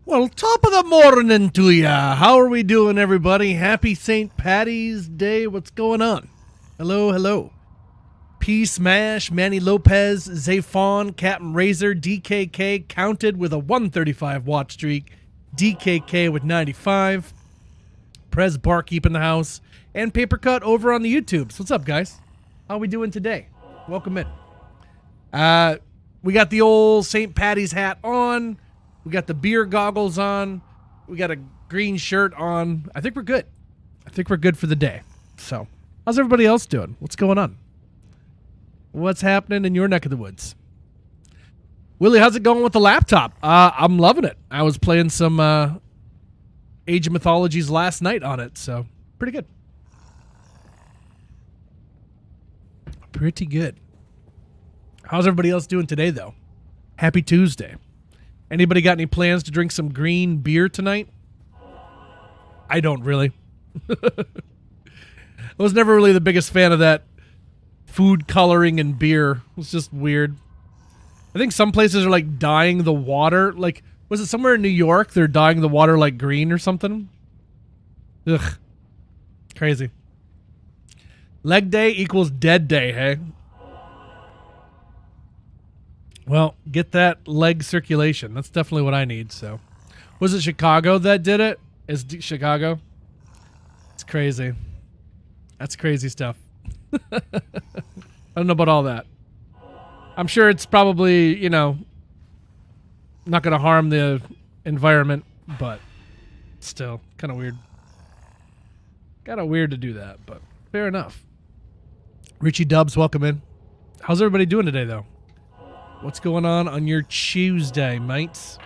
Well, top of the morning to ya. How are we doing, everybody? Happy St. Patty's Day. What's going on? Hello, hello. P Smash, Manny Lopez, Zayfon, Captain Razor, DKK counted with a 135 watch streak, DKK with 95, Prez Barkeep in the house, and Paper Cut over on the YouTubes. What's up, guys? How are we doing today? Welcome in. We got the old St. Patty's hat on. We got the beer goggles on. We got a green shirt on. I think we're good. I think we're good for the day. So, how's everybody else doing? What's going on? What's happening in your neck of the woods? Willie, how's it going with the laptop? I'm loving it. I was playing some Age of Mythologies last night on it, so pretty good. Pretty good. How's everybody else doing today, though? Happy Tuesday. Anybody got any plans to drink some green beer tonight? I don't really. I was never really the biggest fan of that food coloring in beer. It's just weird. I think some places are like dyeing the water. Like, was it somewhere in New York they're dyeing the water like green or something? Ugh. Crazy. Leg day equals dead day, hey? Well, get that leg circulation. That's definitely what I need, so. Was it Chicago that did it? Chicago? It's crazy. That's crazy stuff. I don't know about all that. I'm sure it's probably, you know, not going to harm the environment, but still, kind of weird. Kind of weird to do that, but fair enough. Richie Dubs, welcome in. How's everybody doing today, though? What's going on your Tuesday, mates?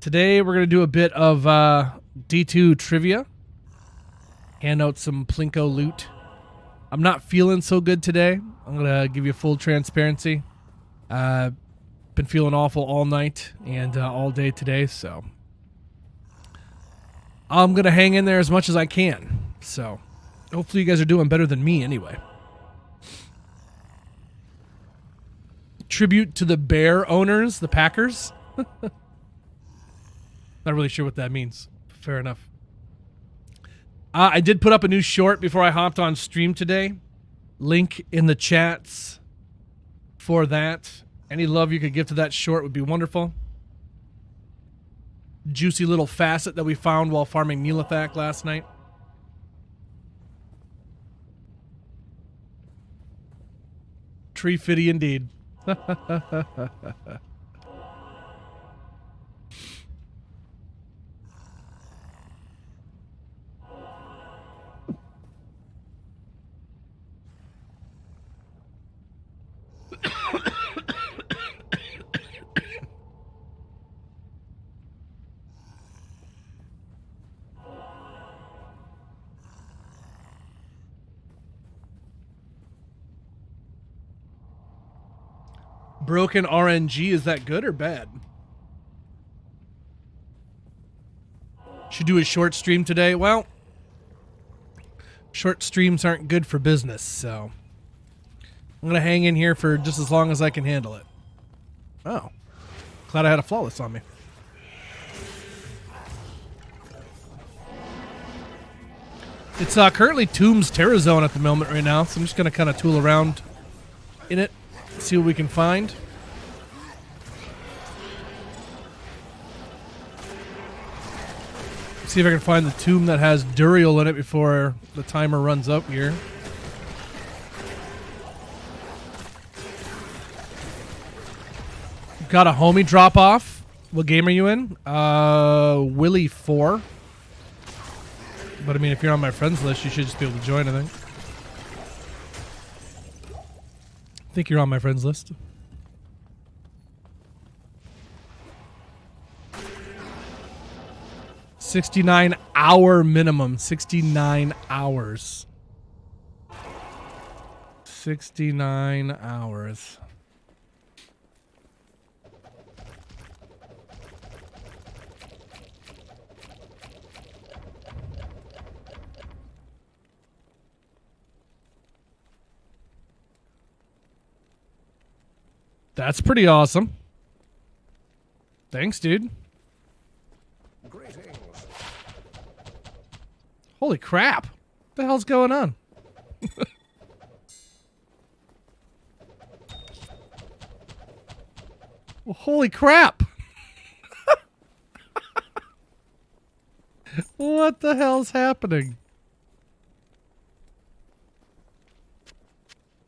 Today, we're going to do a bit of D2 trivia. Hand out some Plinko loot. I'm not feeling so good today. I'm going to give you full transparency. Been feeling awful all night and all day today, so I'm going to hang in there as much as I can. So hopefully you guys are doing better than me anyway. Tribute to the bear owners, the Packers. Not really sure what that means. Fair enough. I did put up a new short before I hopped on stream today. Link in the chats for that. Any love you could give to that short would be wonderful. Juicy little facet that we found while farming Neelathak last night. Tree fitty indeed. Broken RNG, is that good or bad? Should do a short stream today. Well, short streams aren't good for business, so I'm going to hang in here for just as long as I can handle it. Oh, glad I had a flawless on me. It's currently Tomb's Terra Zone at the moment right now, so I'm just going to kind of tool around in it. See what we can find. See if I can find the tomb that has Duriel in it before the timer runs up here. Got a homie drop off. What game are you in? Willie 4. But I mean, if you're on my friends list, you should just be able to join, I think. I think you're on my friends list. $69-hour minimum. 69 hours. 69 hours. That's pretty awesome. Thanks, dude. Holy crap. What the hell's going on? Well, holy crap. What the hell's happening?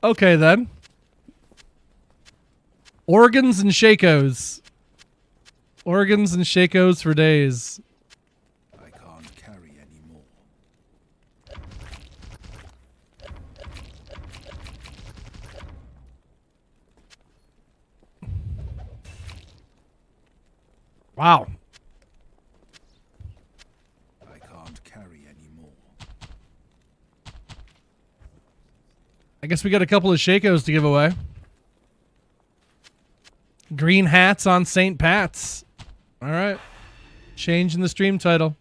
Okay, then. Organs and Shakos. Organs and Shakos for days. I can't carry anymore. Wow. I can't carry anymore. I guess we got a couple of Shakos to give away. Green hats on St. Pat's. All right. Change in the stream title.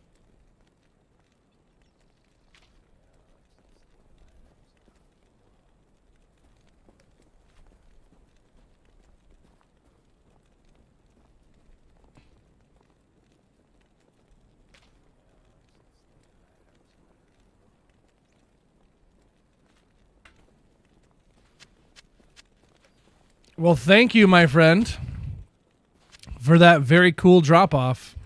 Well, thank you, my friend, for that very cool drop-off.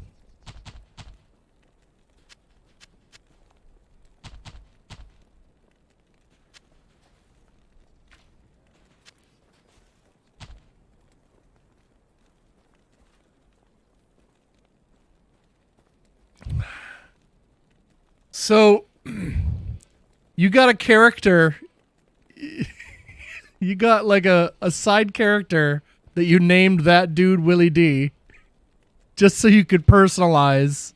So, you got a character... You got like a side character that you named that dude Willie D just so you could personalize.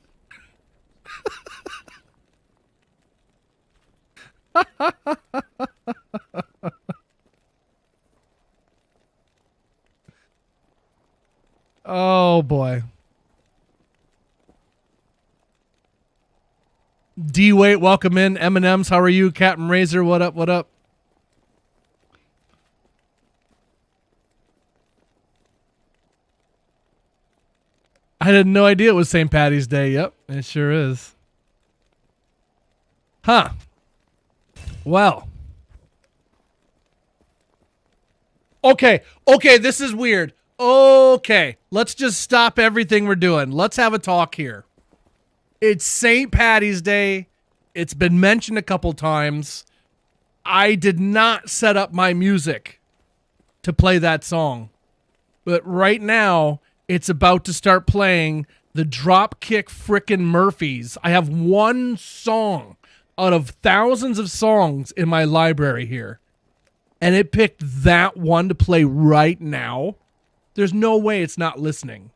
Oh boy. D-Wait, welcome in. M&M's, how are you? Captain Razor, what up, what up? I had no idea it was St. Patty's Day. Yep, it sure is. Huh. Well. Okay, this is weird. Okay, let's just stop everything we're doing. Let's have a talk here. It's St. Patty's Day. It's been mentioned a couple times. I did not set up my music to play that song. But right now... It's about to start playing the Dropkick frickin' Murphys. I have one song out of thousands of songs in my library here. And it picked that one to play right now. There's no way it's not listening.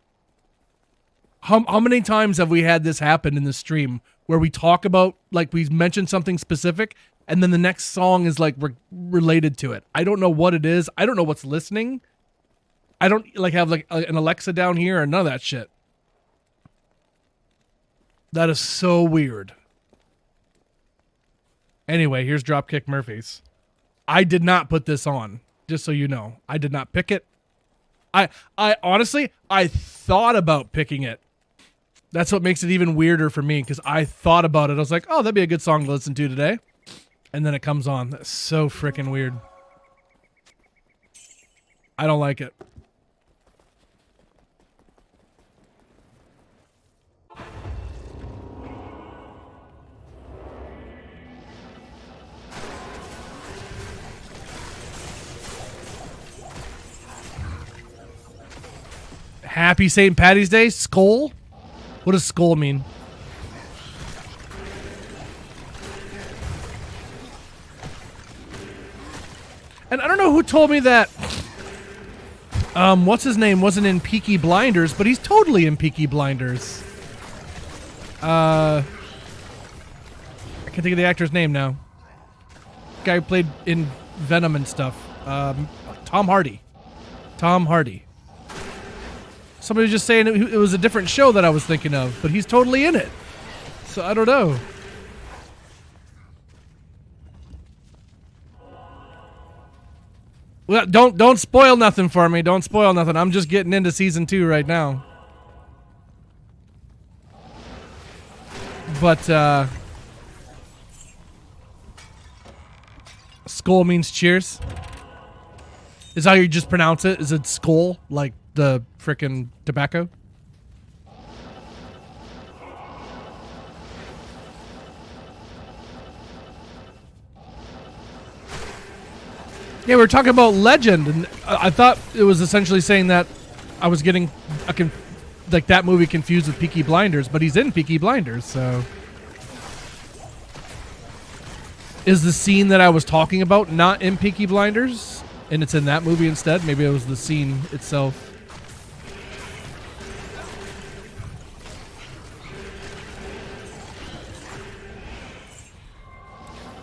How many times have we had this happen in the stream where we talk about, like we mentioned something specific and then the next song is like related to it? I don't know what it is. I don't know what's listening. I don't like have like an Alexa down here or none of that shit. That is so weird. Anyway, here's Dropkick Murphys. I did not put this on, just so you know. I did not pick it. I honestly, I thought about picking it. That's what makes it even weirder for me, because I thought about it. I was like, oh, that'd be a good song to listen to today. And then it comes on. That's so freaking weird. I don't like it. Happy St. Patty's Day? Skull? What does skull mean? And I don't know who told me that what's his name wasn't in Peaky Blinders, but he's totally in Peaky Blinders. I can't think of the actor's name now. Guy who played in Venom and stuff. Tom Hardy. Tom Hardy. Somebody was just saying it was a different show that I was thinking of, but he's totally in it. So I don't know. Well, don't spoil nothing for me. Don't spoil nothing. I'm just getting into season 2 right now. But Skull means cheers. Is how you just pronounce it? Is it skull, like the frickin' tobacco? Yeah, we were talking about Legend, and I thought it was essentially saying that I was getting like that movie confused with Peaky Blinders, but he's in Peaky Blinders, so... Is the scene that I was talking about not in Peaky Blinders, and it's in that movie instead? Maybe it was the scene itself.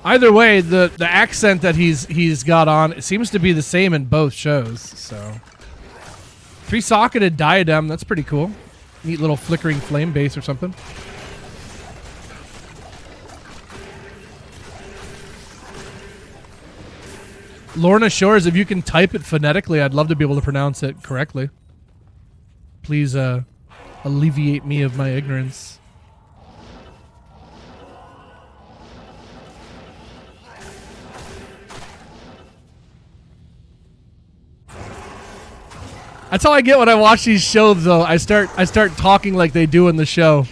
Either way, the accent that he's got on, it seems to be the same in both shows. So, 3-socketed diadem, that's pretty cool. Neat little flickering flame base or something. Lorna Shores, if you can type it phonetically, I'd love to be able to pronounce it correctly. Please alleviate me of my ignorance. That's how I get when I watch these shows, though. I start talking like they do in the show.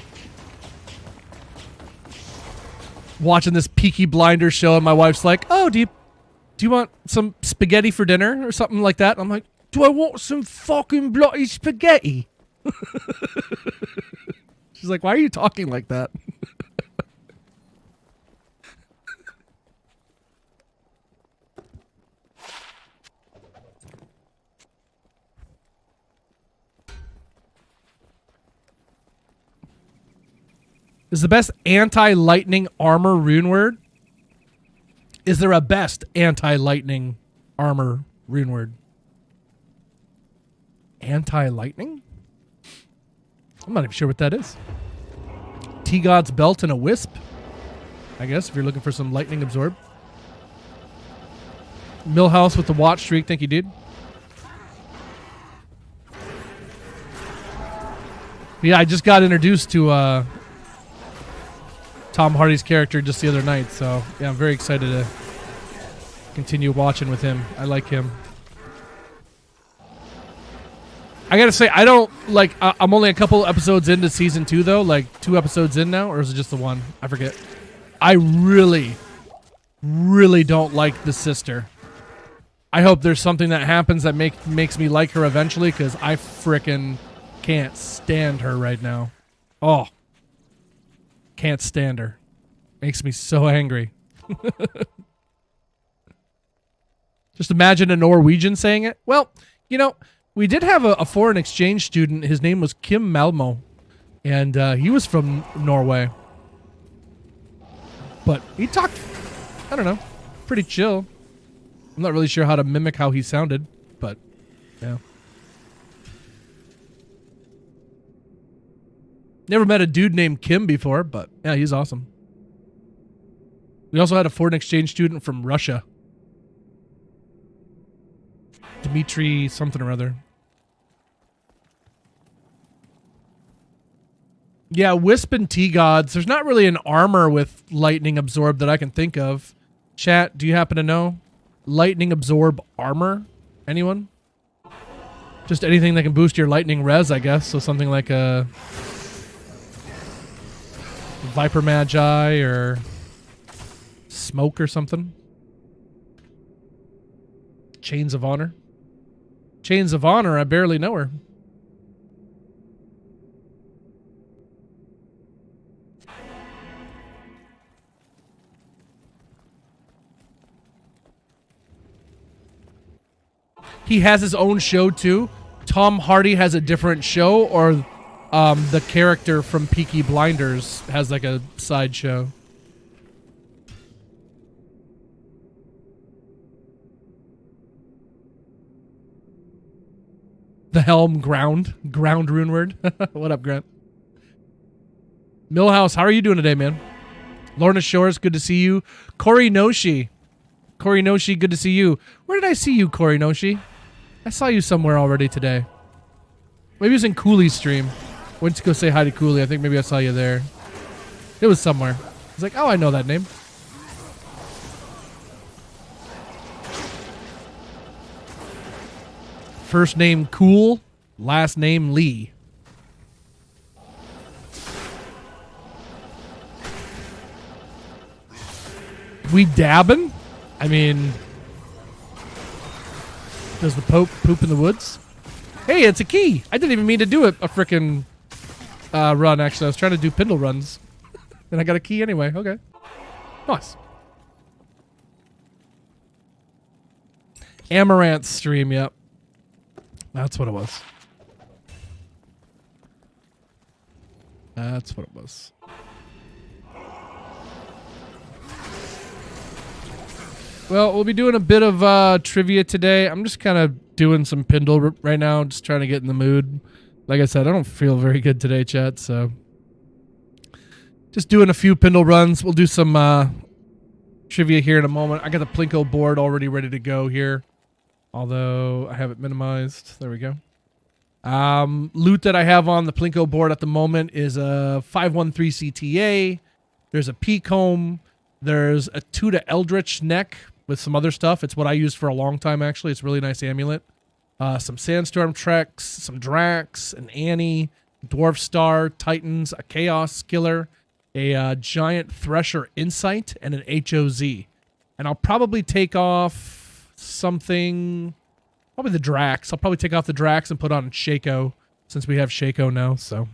Watching this Peaky Blinders show, and my wife's like, "Oh, do you want some spaghetti for dinner or something like that?" I'm like, "Do I want some fucking bloody spaghetti?" She's like, "Why are you talking like that?" Is the best anti-lightning armor rune word? Is there a best anti-lightning armor rune word? Anti-lightning? I'm not even sure what that is. T-God's belt and a wisp? I guess, if you're looking for some lightning absorb. Millhouse with the watch streak. Thank you, dude. Yeah, I just got introduced to Tom Hardy's character just the other night, so yeah, I'm very excited to continue watching with him. I like him. I gotta say, I don't like. I'm only a couple episodes into season 2, though. Like 2 episodes in now, or is it just the 1? I forget. I really, really don't like the sister. I hope there's something that happens that makes me like her eventually, because I frickin' can't stand her right now. Oh. Can't stand her. Makes me so angry. Just imagine a Norwegian saying it. Well, you know, we did have a foreign exchange student. His name was Kim Malmo. And he was from Norway. But he talked, I don't know, pretty chill. I'm not really sure how to mimic how he sounded. But, yeah. Never met a dude named Kim before, but yeah, he's awesome. We also had a foreign exchange student from Russia. Dmitry something or other. Yeah, Wisp and T-Gods. There's not really an armor with lightning absorb that I can think of. Chat, do you happen to know? Lightning absorb armor? Anyone? Just anything that can boost your lightning res, I guess. So something like a Viper Magi or Smoke or something. Chains of Honor. Chains of Honor, I barely know her. He has his own show too. Tom Hardy has a different show, or the character from Peaky Blinders has like a side show. The Helm Ground rune word. What up, Grant? Millhouse, how are you doing today, man? Lorna Shores, good to see you. Corey Noshi, good to see you. Where did I see you, Corey Noshi? I saw you somewhere already today. Maybe it was in Cooley's stream. Went to go say hi to Cooley. I think maybe I saw you there. It was somewhere. I was like, oh, I know that name. First name Cool, last name Lee. We dabbing? I mean, does the Pope poop in the woods? Hey, it's a key. I didn't even mean to do a frickin' run, actually. I was trying to do Pindle runs. And I got a key anyway. Okay. Nice. Amaranth stream, yep. That's what it was. That's what it was. Well, we'll be doing a bit of trivia today. I'm just kind of doing some Pindle right now, just trying to get in the mood. Like I said, I don't feel very good today, chat, so just doing a few Pindle runs. We'll do some trivia here in a moment. I got the Plinko board already ready to go here, although I have it minimized. There we go. Loot that I have on the Plinko board at the moment is a 513 CTA. There's a P-comb. There's a Tuda Eldritch neck with some other stuff. It's what I used for a long time, actually. It's a really nice amulet. Some Sandstorm Treks, some Drax, an Annie, Dwarf Star, Titans, a Chaos Killer, a Giant Thresher Insight, and an HOZ. And I'll probably take off something, probably the Drax. I'll probably take off the Drax and put on Shaco, since we have Shaco now, so.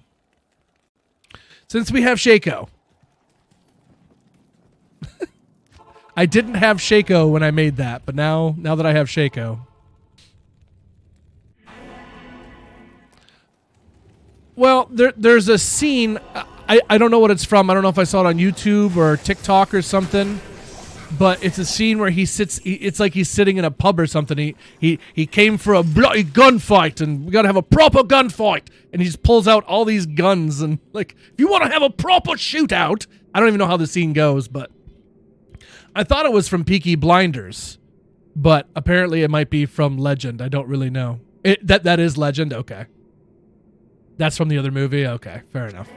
Since we have Shaco. I didn't have Shaco when I made that, but now that I have Shaco. Well, there's a scene, I don't know what it's from. I don't know if I saw it on YouTube or TikTok or something, but it's a scene where he sits, it's like he's sitting in a pub or something. He came for a bloody gunfight, and we got to have a proper gunfight. And he just pulls out all these guns, and like, if you want to have a proper shootout, I don't even know how the scene goes, but I thought it was from Peaky Blinders, but apparently it might be from Legend. I don't really know. That is Legend? Okay. That's from the other movie? Okay, fair enough.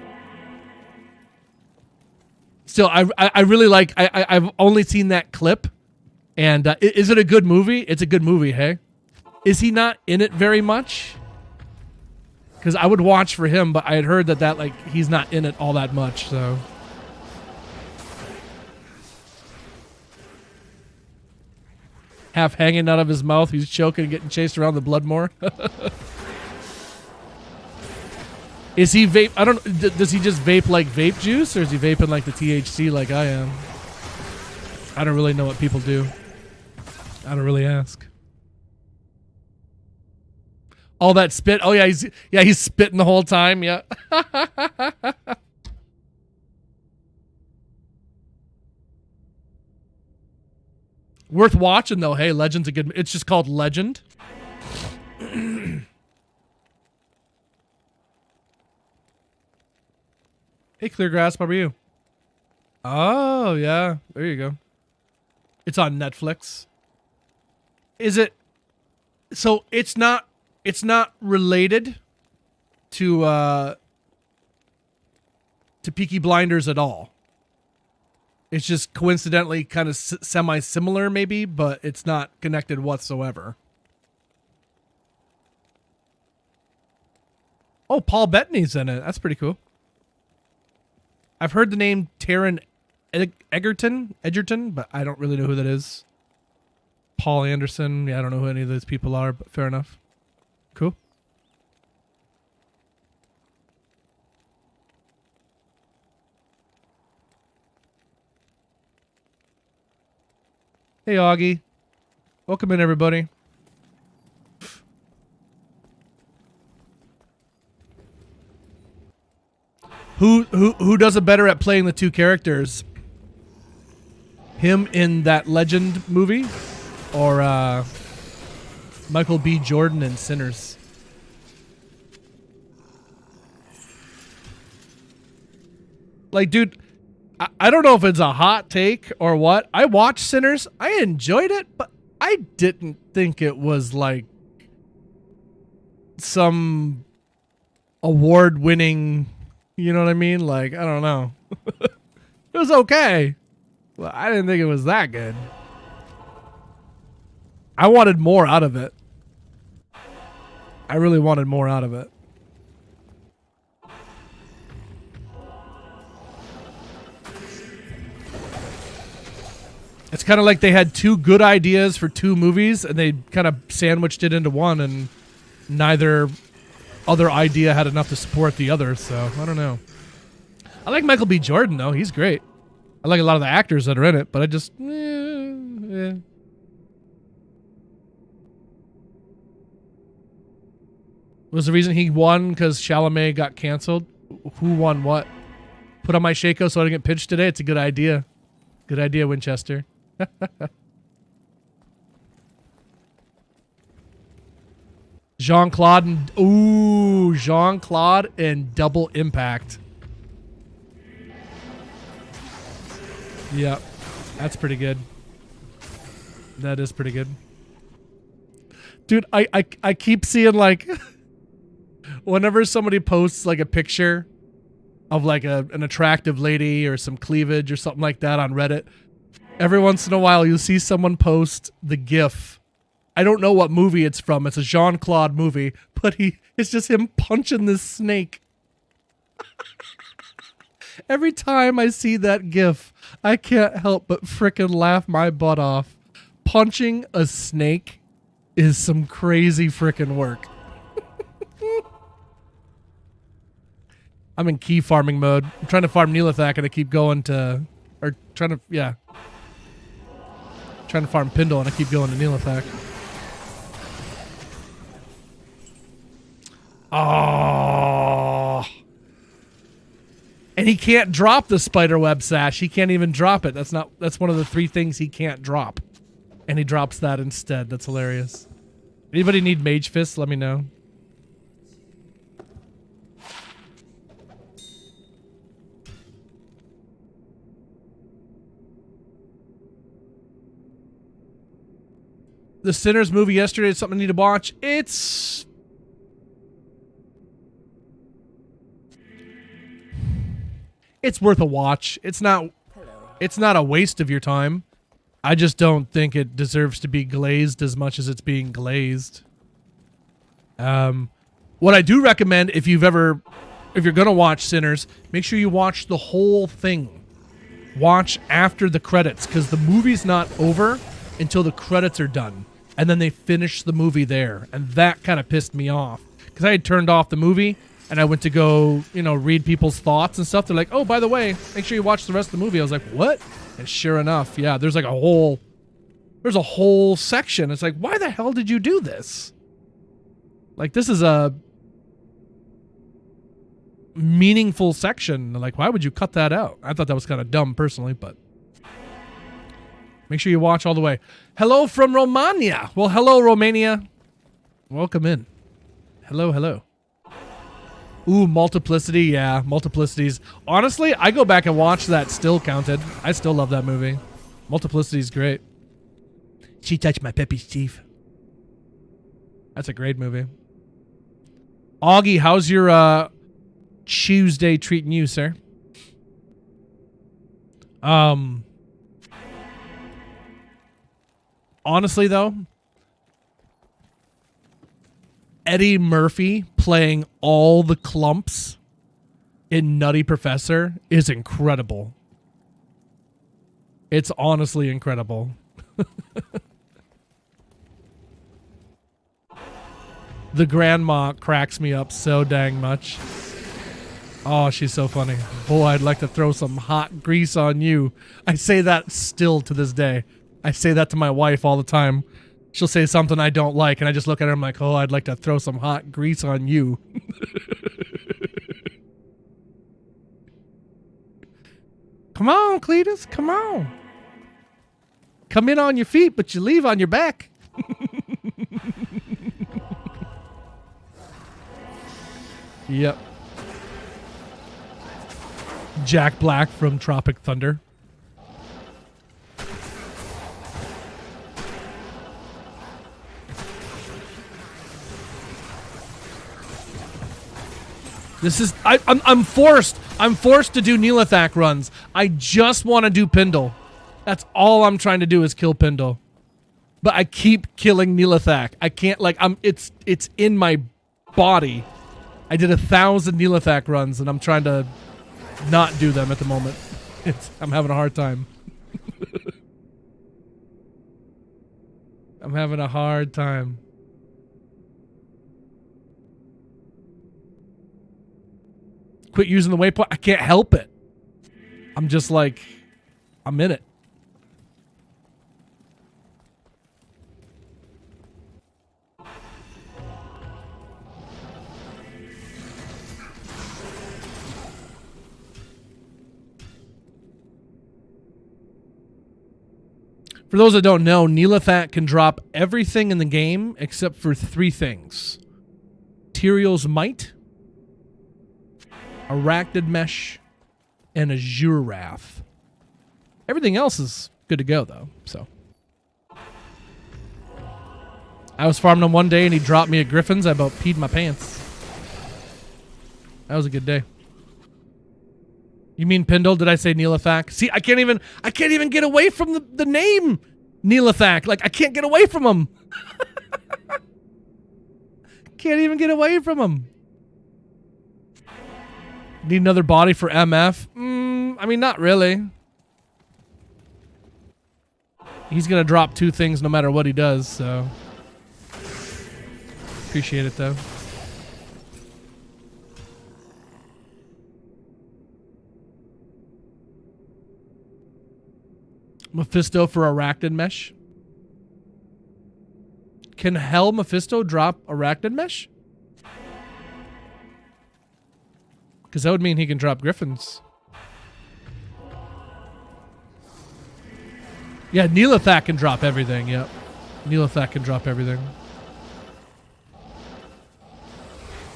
Still, I really like, I've only seen that clip, and is it a good movie? It's a good movie, hey? Is he not in it very much? Because I would watch for him, but I had heard that like, he's not in it all that much, so. Half hanging out of his mouth. He's choking and getting chased around the Bloodmore. Is he vape? I don't. Does he just vape like vape juice, or is he vaping like the THC like I am? I don't really know what people do. I don't really ask. All that spit. Oh yeah, he's spitting the whole time. Yeah. Worth watching though. Hey, Legend's a good. It's just called Legend. Hey, Cleargrass, how are you? Oh yeah, there you go. It's on Netflix. Is it? So it's not related to Peaky Blinders at all. It's just coincidentally kind of semi-similar maybe, but it's not connected whatsoever. Oh, Paul Bettany's in it. That's pretty cool. I've heard the name Taron Egerton, but I don't really know who that is. Paul Anderson. Yeah, I don't know who any of those people are, but fair enough. Cool. Hey, Augie. Welcome in, everybody. Who does it better at playing the two characters? Him in that Legend movie, or Michael B. Jordan in Sinners? Like, dude, I don't know if it's a hot take or what. I watched Sinners. I enjoyed it, but I didn't think it was like some award-winning, you know what I mean? Like, I don't know. It was okay. Well, I didn't think it was that good. I wanted more out of it. I really wanted more out of it. It's kind of like they had two good ideas for two movies, and they kind of sandwiched it into one, and neither other idea had enough to support the other, so I don't know. I like Michael B. Jordan, though. He's great. I like a lot of the actors that are in it, but I just... Was the reason he won because Chalamet got canceled? Who won what? Put on my Shaco so I don't get pinched today? It's a good idea. Good idea, Winchester. Jean-Claude and... Ooh, Jean-Claude and Double Impact. Yep. That's pretty good. That is pretty good. Dude, I keep seeing, like... whenever somebody posts, like, a picture of, like, an attractive lady or some cleavage or something like that on Reddit, every once in a while you'll see someone post the GIF. I don't know what movie it's from. It's a Jean-Claude movie, but it's just him punching this snake. Every time I see that GIF, I can't help but frickin' laugh my butt off. Punching a snake is some crazy frickin' work. I'm in key farming mode. I'm trying to farm Neolithak and I keep going to... Or trying to... Yeah. Trying to farm Pindle and I keep going to Neolithak. Oh. And he can't drop the spiderweb sash. He can't even drop it. That's one of the 3 things he can't drop. And he drops that instead. That's hilarious. Anybody need Mage Fist? Let me know. The Sinners movie yesterday is something I need to watch. It's worth a watch. It's not a waste of your time. I just don't think it deserves to be glazed as much as it's being glazed. What I do recommend if you're gonna watch Sinners, make sure you watch the whole thing. Watch after the credits, because the movie's not over until the credits are done. And then they finish the movie there. And that kind of pissed me off. Because I had turned off the movie, and I went to go, read people's thoughts and stuff. They're like, oh, by the way, make sure you watch the rest of the movie. I was like, what? And sure enough, yeah, there's a whole section. It's like, why the hell did you do this? Like, this is a meaningful section. Like, why would you cut that out? I thought that was kind of dumb personally, but... Make sure you watch all the way. Hello from Romania. Well, hello, Romania. Welcome in. Hello, hello. Ooh, Multiplicity. Yeah, Multiplicities. Honestly, I go back and watch that Still Counted. I still love that movie. Multiplicity's great. She touched my Peppy's teeth. That's a great movie. Augie, how's your Tuesday treating you, sir? Honestly, though, Eddie Murphy playing all the clumps in Nutty Professor is incredible. It's honestly incredible. The grandma cracks me up so dang much. Oh, she's so funny. Boy, I'd like to throw some hot grease on you. I say that still to this day. I say that to my wife all the time. She'll say something I don't like, and I just look at her and I'm like, oh, I'd like to throw some hot grease on you. Come on, Cletus, come on. Come in on your feet, but you leave on your back. Yep. Jack Black from Tropic Thunder. This is I'm forced to do Neolithak runs. I just want to do Pindle. That's all I'm trying to do is kill Pindle. But I keep killing Neolithak. I can't it's in my body. I did 1,000 Neelathak runs, and I'm trying to not do them at the moment. I'm having a hard time. I'm having a hard time. Quit using the waypoint. I can't help it. I'm just like, I'm in it. For those that don't know, Neelathak can drop everything in the game except for 3 things. Tyrael's Might, Arachnid Mesh, and Azure Wrath. Everything else is good to go, though, so. I was farming him one day, and he dropped me a Griffin's. I about peed my pants. That was a good day. You mean Pindle? Did I say Neelathak? See, I can't even get away from the name Neelathak. Like, I can't get away from him. Can't even get away from him. Need another body for MF? I mean, not really. He's going to drop 2 things no matter what he does, so. Appreciate it, though. Mephisto for Arachnid Mesh. Can Hell Mephisto drop Arachnid Mesh? Because that would mean he can drop Griffins. Yeah, Neelathak can drop everything, yep. Neelathak can drop everything.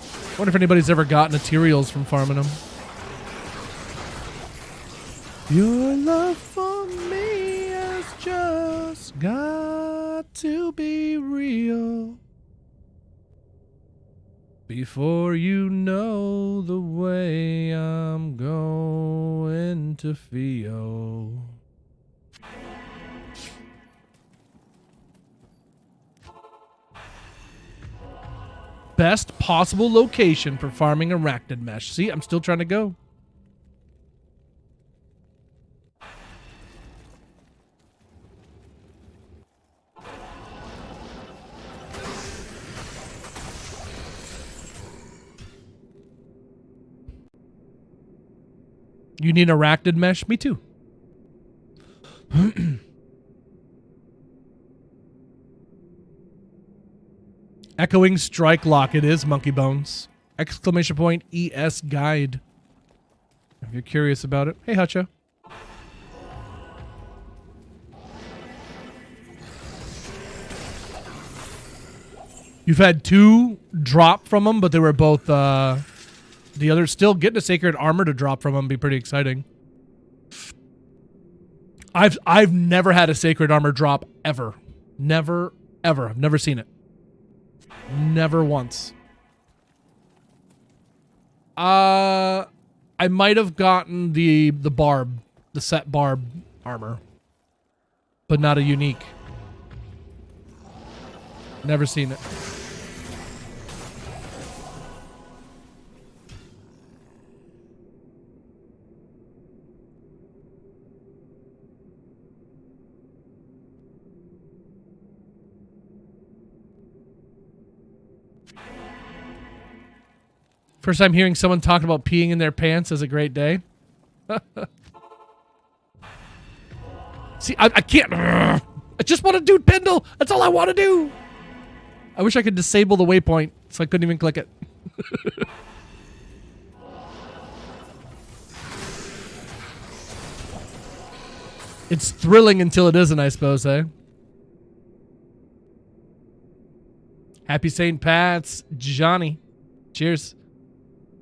I wonder if anybody's ever gotten a Tyrael's from farming them. Your love for me has just got to be real before you know the way I'm going to feel. Best possible location for farming Arachnid Mesh. See, I'm still trying to go. You need Arachnid Mesh? Me too. Echoing Strike Lock. It is Monkey Bones. Exclamation point ES Guide. If you're curious about it. Hey, Hutcha. You've had 2 drop from them, but they were both, the other still getting a Sacred Armor to drop from them be pretty exciting. I've never had a Sacred Armor drop ever. Never, ever. I've never seen it. Never once. I might have gotten the barb, the set barb armor, but not a unique. Never seen it. First time hearing someone talk about peeing in their pants is a great day. See, I can't. I just want to do Pendle. That's all I want to do. I wish I could disable the waypoint, so I couldn't even click it. It's thrilling until it isn't, I suppose, eh? Happy St. Pat's, Johnny. Cheers.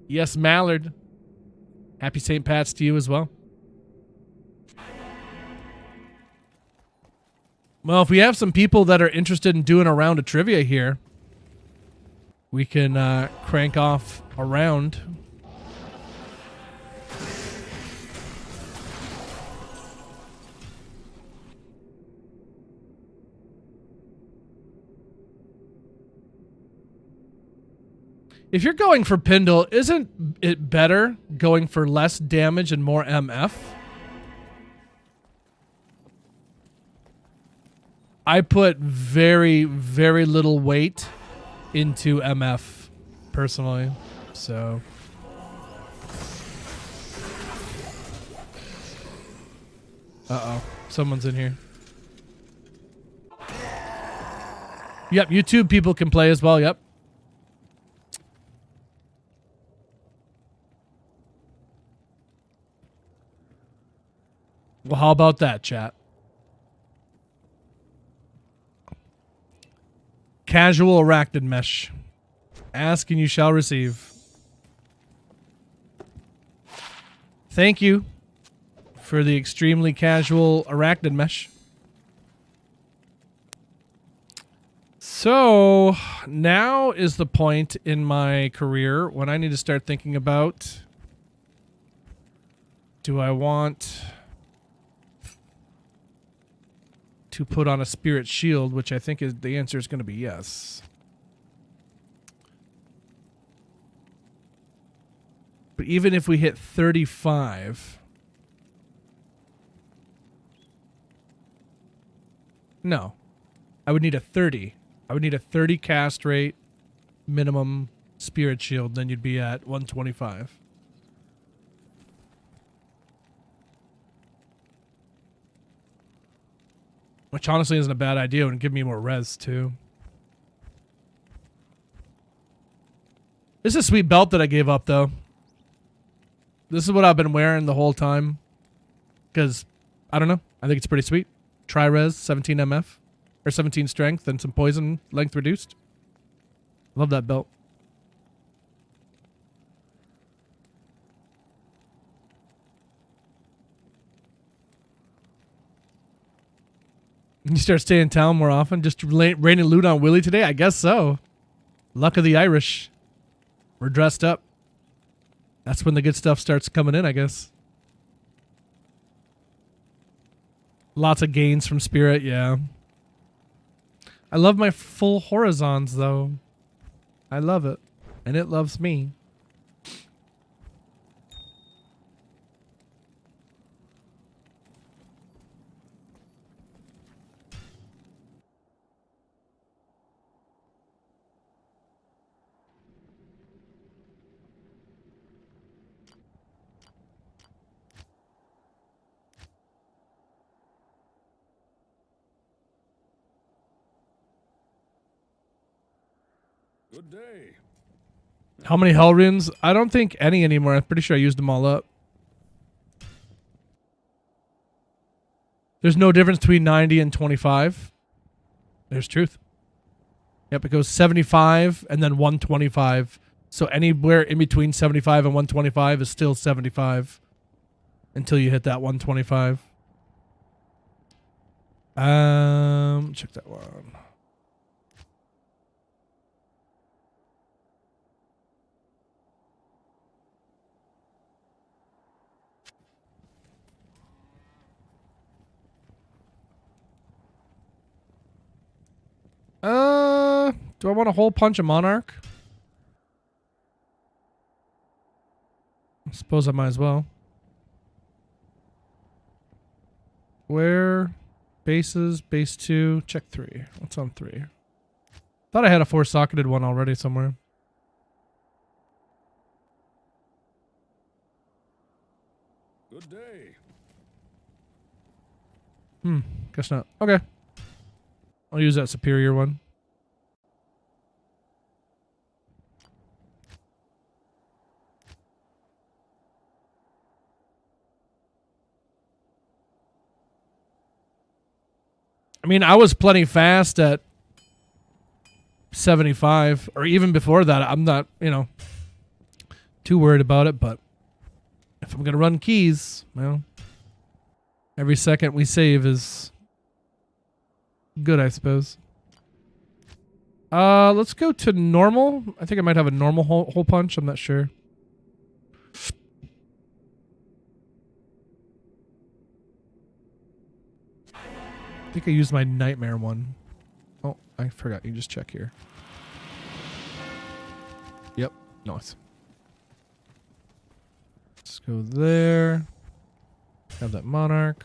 Yes, Mallard. Happy St. Pat's to you as well. Well, if we have some people that are interested in doing a round of trivia here, we can crank off a round. If you're going for Pindle, isn't it better going for less damage and more MF? I put very, very little weight into MF personally, so. Uh-oh, someone's in here. Yep, YouTube people can play as well, yep. Well, how about that, chat? Casual arachnid mesh. Ask and you shall receive. Thank you for the extremely casual arachnid mesh. So now is the point in my career when I need to start thinking about, do I want to put on a spirit shield, which I think is the answer is going to be yes. But even if we hit 35, no, I would need a 30. I would need a 30 cast rate minimum spirit shield, then you'd be at 125. Which honestly isn't a bad idea and give me more res too. This is a sweet belt that I gave up though. This is what I've been wearing the whole time. Because, I don't know, I think it's pretty sweet. Tri-res, 17 MF. Or 17 strength and some poison length reduced. Love that belt. You start staying in town more often? Just raining loot on Willie today? I guess so. Luck of the Irish. We're dressed up. That's when the good stuff starts coming in, I guess. Lots of gains from spirit, yeah. I love my full horizons, though. I love it. And it loves me. Good day. How many hell runes? I don't think any anymore. I'm pretty sure I used them all up. There's no difference between 90 and 25. There's truth. Yep, it goes 75 and then 125. So anywhere in between 75 and 125 is still 75 until you hit that 125. Check that one. Do I want a hole punch a monarch? I suppose I might as well. Where? Bases, base 2, check 3. What's on 3? Thought I had a 4-socketed one already somewhere. Good day. Guess not. Okay. I'll use that superior one. I mean, I was plenty fast at 75, or even before that. I'm not, too worried about it, but if I'm going to run keys, well, every second we save is good, I suppose. Let's go to normal. I think I might have a normal hole punch. I'm not sure. I think I used my nightmare one. Oh, I forgot. You just check here. Yep, Nice. Let's go there. Have that monarch.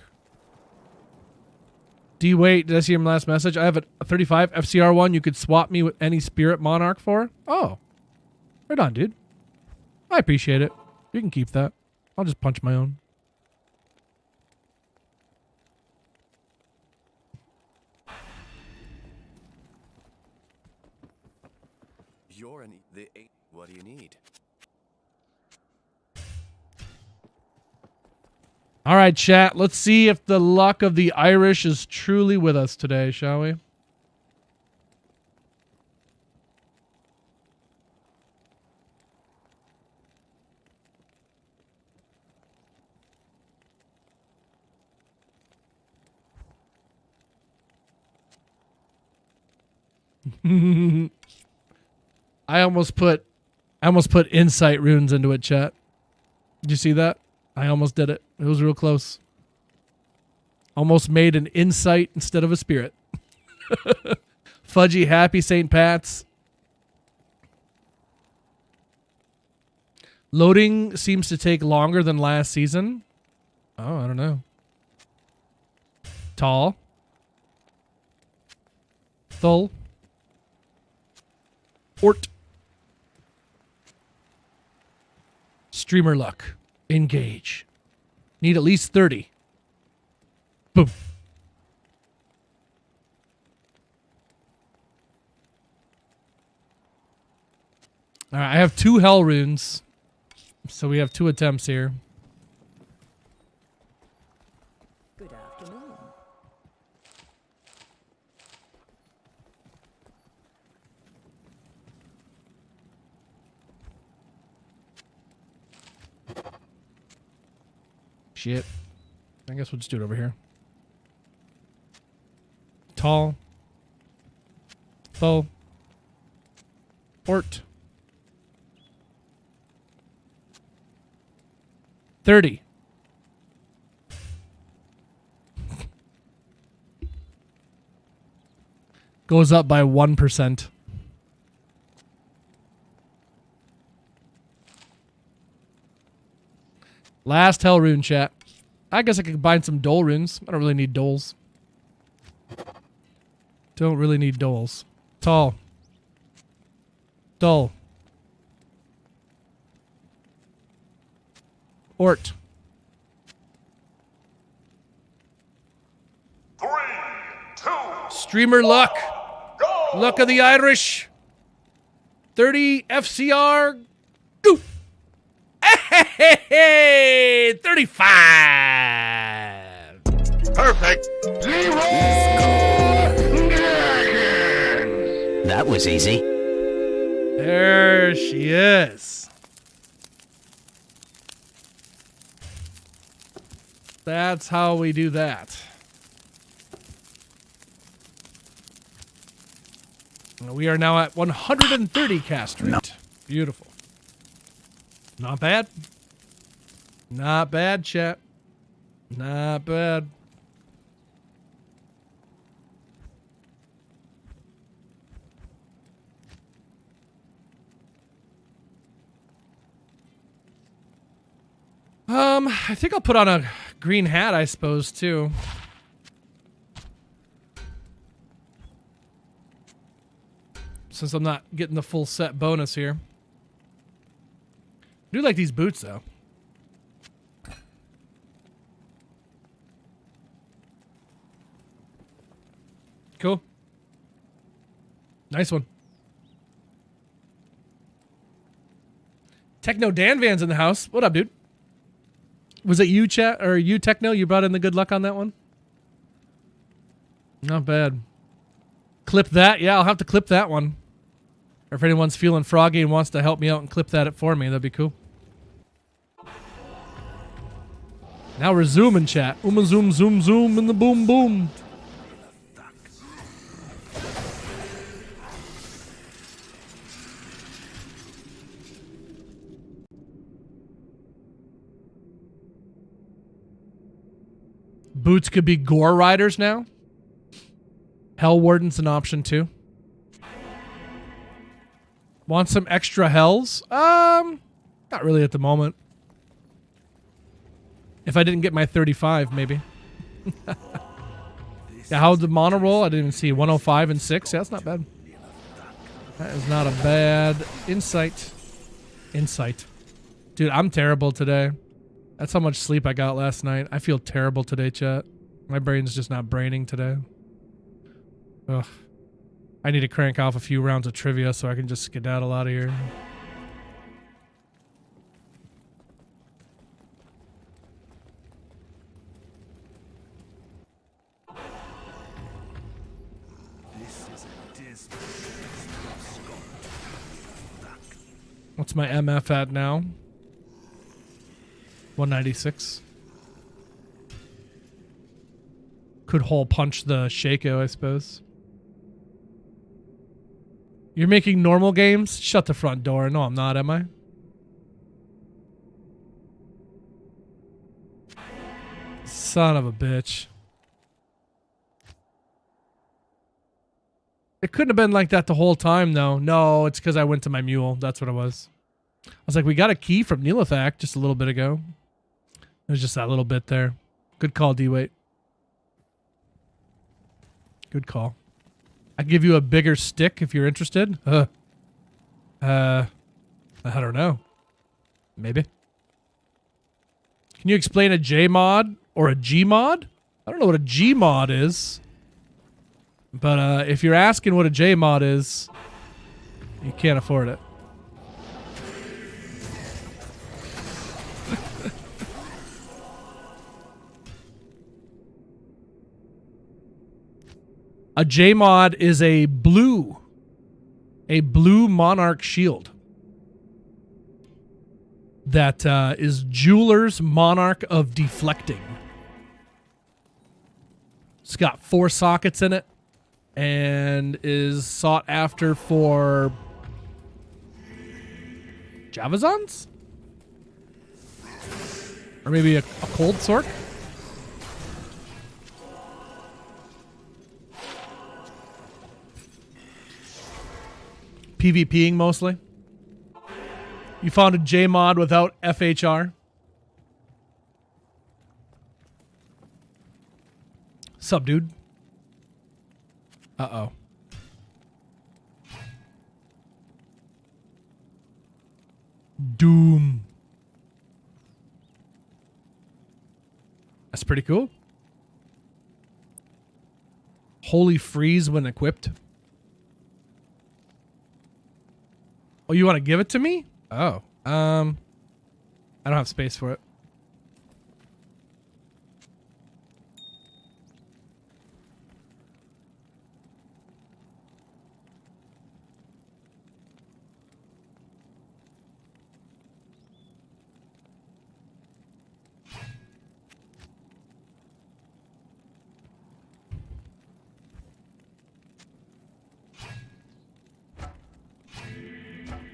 Wait, did I see your last message? I have a 35 FCR one you could swap me with any spirit monarch for. Oh. Right on, dude. I appreciate it. You can keep that. I'll just punch my own. You're an the what do you need? All right, chat. Let's see if the luck of the Irish is truly with us today, shall we? I almost put insight runes into it, chat. Did you see that? I almost did it. It was real close. Almost made an insight instead of a spirit. Fudgy happy St. Pat's. Loading seems to take longer than last season. Oh, I don't know. Tall. Thull. Ort. Streamer luck. Engage. Need at least 30. Boom. All right, I have 2 hell runes. So we have 2 attempts here. Good afternoon. Shit. I guess we'll just do it over here. Tall. Foe. Ort. 30. Goes up by 1%. Last hell rune, chat. I guess I could combine some dole runes. I don't really need doles. Don't really need doles. Tall. Dull. Ort. 3, 2, Streamer luck. go! Luck of the Irish. 30 FCR. Go. Hey, 35. Perfect. That was easy. There she is. That's how we do that. We are now at 130 cast rate. No. Beautiful. Not bad. Not bad, chat. Not bad. I think I'll put on a green hat, I suppose, too. Since I'm not getting the full set bonus here. I do like these boots, though. Cool. Nice one. Techno Dan Van's in the house. What up, dude? Was it you, chat, or you, Techno? You brought in the good luck on that one? Not bad. Clip that? Yeah, I'll have to clip that one. Or if anyone's feeling froggy and wants to help me out and clip that for me, that'd be cool. Now we're zooming, chat. Zoom, zoom, zoom, and the boom, boom. Boots could be Gore Riders now. Hell Warden's an option too. Want some extra hells? Not really at the moment. If I didn't get my 35, maybe. Yeah, how'd the mono roll? I didn't even see 105 and 6. Yeah, that's not bad. That is not a bad insight. Insight. Dude, I'm terrible today. That's how much sleep I got last night. I feel terrible today, chat. My brain's just not braining today. Ugh. I need to crank off a few rounds of trivia so I can just skedaddle out of here. What's my MF at now? 196. Could hole punch the Shaco, I suppose. You're making normal games? Shut the front door. No, I'm not, am I? Son of a bitch. It couldn't have been like that the whole time, though. No, it's because I went to my mule. That's what it was. I was like, we got a key from Neelathak just a little bit ago. There's just that little bit there. Good call, D-Wait. Good call. I give you a bigger stick if you're interested. I don't know. Maybe. Can you explain a J mod or a G mod? I don't know what a G mod is. But if you're asking what a J mod is, you can't afford it. A J mod is a blue Monarch shield that is Jeweler's Monarch of Deflecting. It's got 4 sockets in it and is sought after for Javazons? Or maybe a cold sork? PvPing mostly. You found a J mod without FHR. Sup, dude? Uh-oh. Doom. That's pretty cool. Holy freeze when equipped. Oh, you want to give it to me? Oh. I don't have space for it.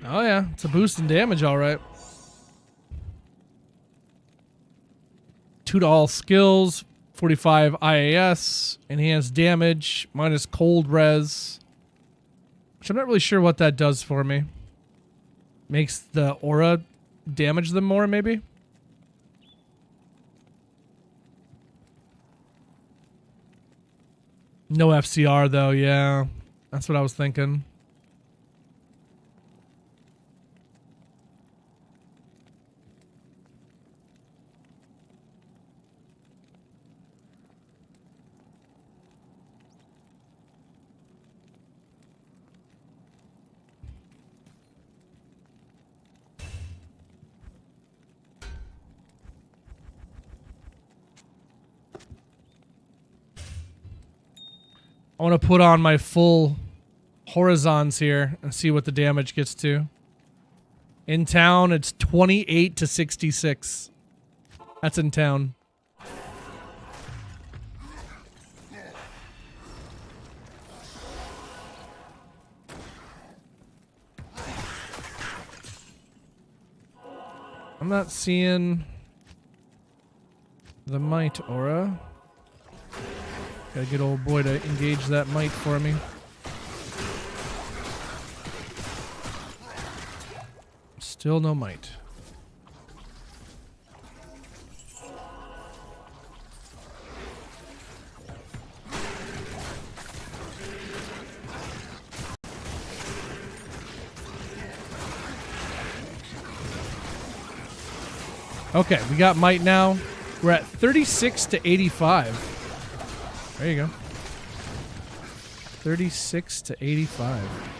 Oh yeah, it's a boost in damage, all right. 2 to all skills, 45 IAS, enhanced damage, minus cold res. Which I'm not really sure what that does for me. Makes the aura damage them more, maybe? No FCR though, yeah. That's what I was thinking. I want to put on my full horizons here and see what the damage gets to. In town, it's 28 to 66. That's in town. I'm not seeing the might aura. Gotta get old boy to engage that might for me. Still no might. Okay, we got might now. We're at 36 to 85. There you go. 36 to 85.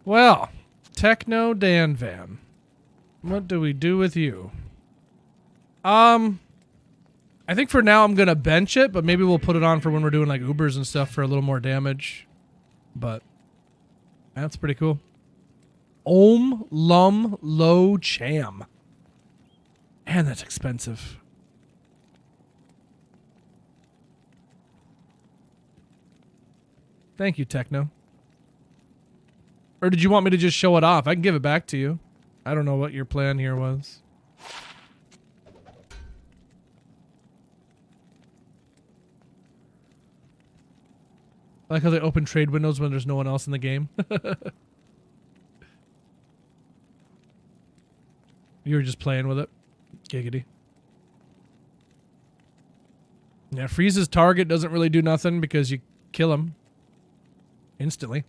Well, Techno Dan Van, what do we do with you? I think for now I'm gonna bench it, but maybe we'll put it on for when we're doing like Ubers and stuff for a little more damage. But that's pretty cool. Om Lum Lo Cham. Man, that's expensive. Thank you, Techno. Or did you want me to just show it off? I can give it back to you. I don't know what your plan here was. I like how they open trade windows when there's no one else in the game. You were just playing with it. Giggity. Yeah, freezes target doesn't really do nothing because you kill him instantly.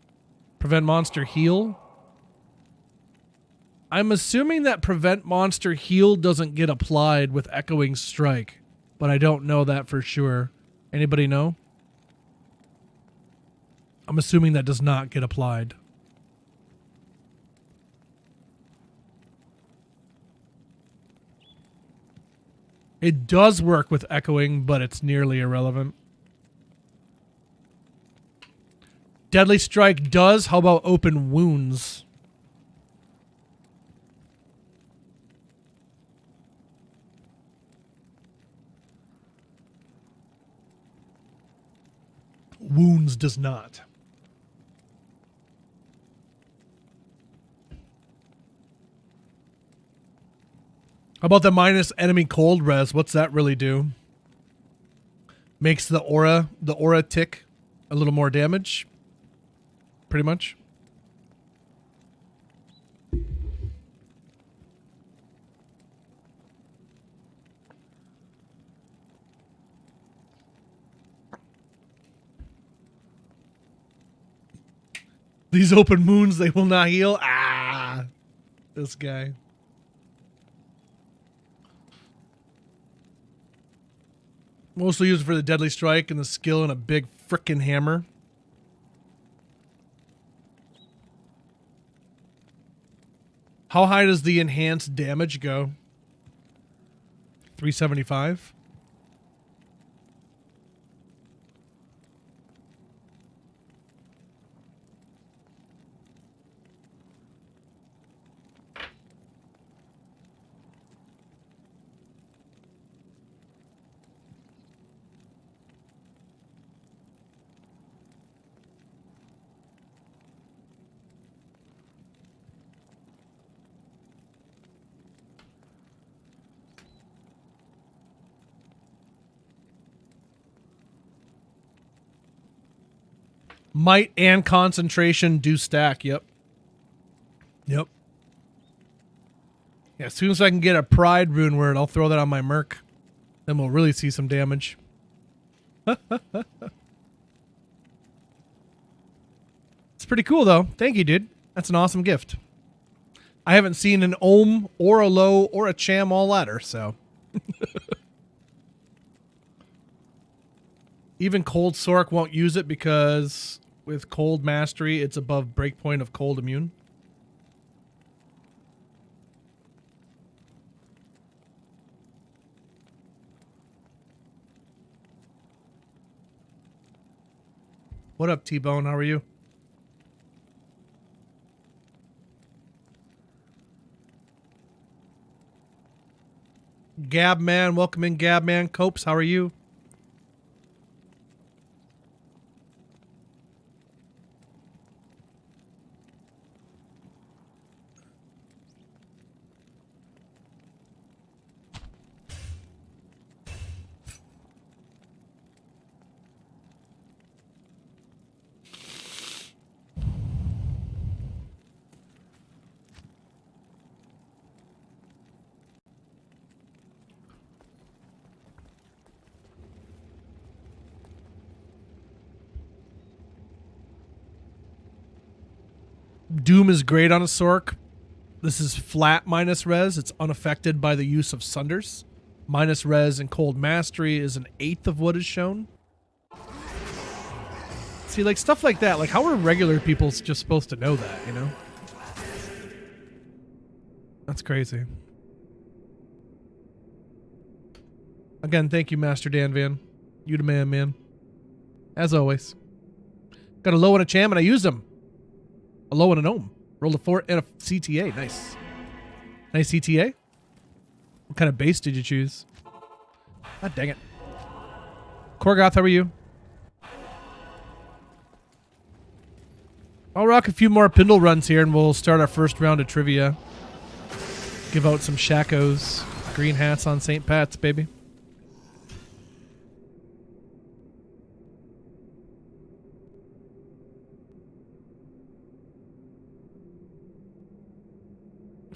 Prevent monster heal. I'm assuming that prevent monster heal doesn't get applied with echoing strike, but I don't know that for sure. Anybody know? I'm assuming that does not get applied. It does work with echoing, but it's nearly irrelevant. Deadly Strike does. How about open wounds? Wounds does not. How about the minus enemy cold res? What's that really do? Makes the aura tick a little more damage. Pretty much. These open wounds, they will not heal. Ah, this guy. Mostly used for the deadly strike and the skill and a big frickin' hammer. How high does the enhanced damage go? 375? Might and concentration do stack. Yep. Yep. Yeah, as soon as I can get a pride rune word, I'll throw that on my merc. Then we'll really see some damage. It's pretty cool, though. Thank you, dude. That's an awesome gift. I haven't seen an Ohm or a Low or a Cham all ladder, so. Even Cold Sork won't use it because with Cold Mastery, it's above breakpoint of Cold Immune. What up, T-Bone? How are you? Gabman, welcome in, Gabman. Copes, how are you? Doom is great on a Sork. This is flat minus res. It's unaffected by the use of Sunders. Minus res and Cold Mastery is an eighth of what is shown. See, like, stuff like that. Like, how are regular people just supposed to know that, you know? That's crazy. Again, thank you, Master Dan Van. You the man, man. As always. Got a low and a cham, and I used them. A low and a gnome. Rolled a 4 and a CTA. Nice. Nice CTA. What kind of base did you choose? God dang it. Korgoth, how are you? I'll rock a few more Pindle runs here, and we'll start our first round of trivia. Give out some Shakos. Green hats on St. Pat's, baby.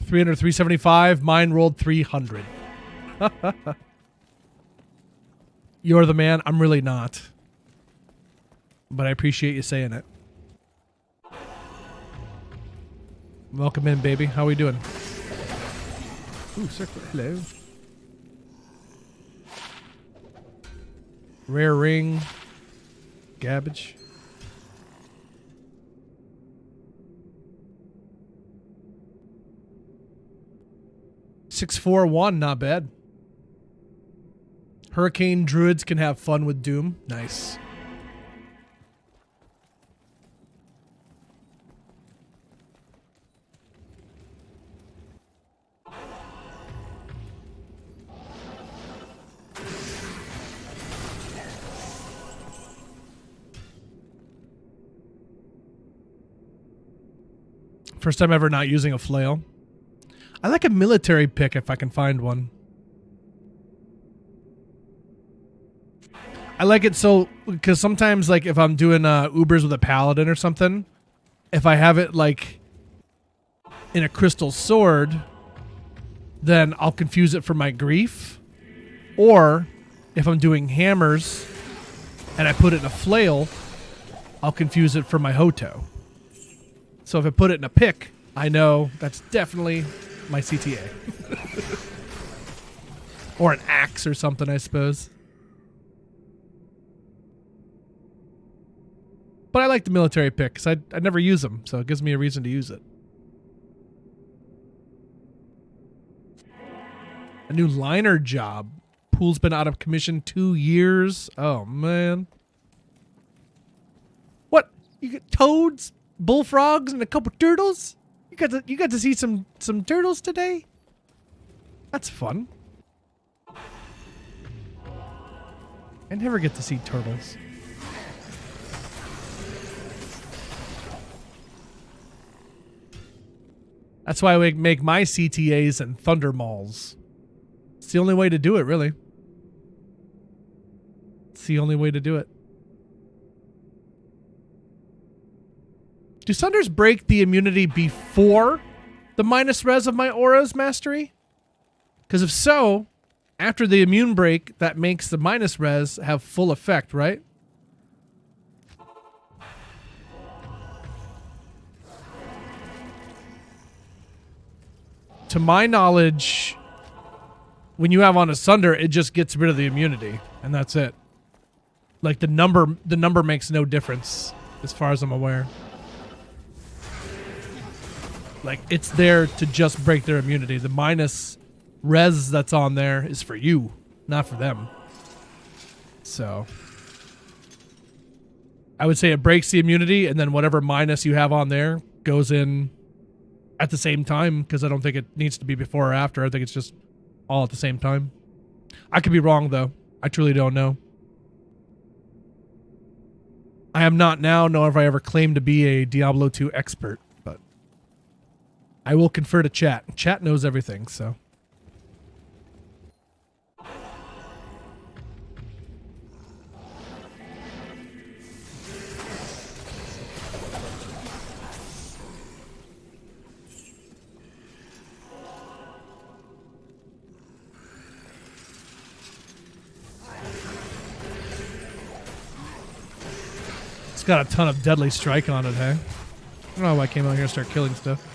$375. Mine rolled 300. You're the man. I'm really not. But I appreciate you saying it. Welcome in, baby. How are we doing? Ooh, circle. Hello. Rare ring. Gabbage. $641, not bad. Hurricane Druids can have fun with Doom. Nice. First time ever not using a flail. I like a military pick if I can find one. I like it so, because sometimes, like, if I'm doing Ubers with a paladin or something, if I have it, like, in a crystal sword, then I'll confuse it for my grief. Or, if I'm doing hammers, and I put it in a flail, I'll confuse it for my Hoto. So if I put it in a pick, I know that's definitely my CTA. Or an axe or something, I suppose. But I like the military pick because I never use them, so it gives me a reason to use it. A new liner job. Pool's been out of commission 2 years. Oh, man. What? You get toads, bullfrogs, and a couple turtles? You got to see some turtles today? That's fun. I never get to see turtles. That's why we make my CTAs and Thunder Mauls. It's the only way to do it, really. It's the only way to do it. Do Sunders break the immunity before the minus res of my Aura's mastery? Because if so, after the immune break, that makes the minus res have full effect, right? To my knowledge, when you have on a Sunder, it just gets rid of the immunity, and that's it. Like the number makes no difference, as far as I'm aware. Like, it's there to just break their immunity. The minus res that's on there is for you, not for them. So I would say it breaks the immunity, and then whatever minus you have on there goes in at the same time, because I don't think it needs to be before or after. I think it's just all at the same time. I could be wrong, though. I truly don't know. I am not now, nor have I ever claimed to be a Diablo 2 expert, but I will confer to chat. Chat knows everything, so. It's got a ton of deadly strike on it, hey? don't know why I came out here and start killing stuff.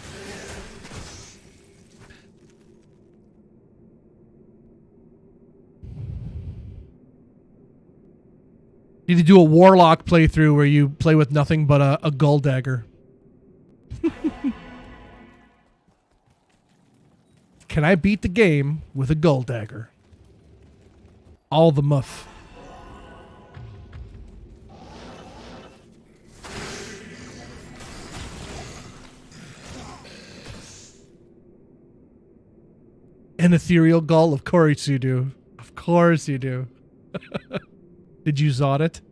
Need to do a warlock playthrough where you play with nothing but a gull dagger. Can I beat the game with a gull dagger? All the muff. An ethereal gull? Of course you do. Of course you do. Did you zod it?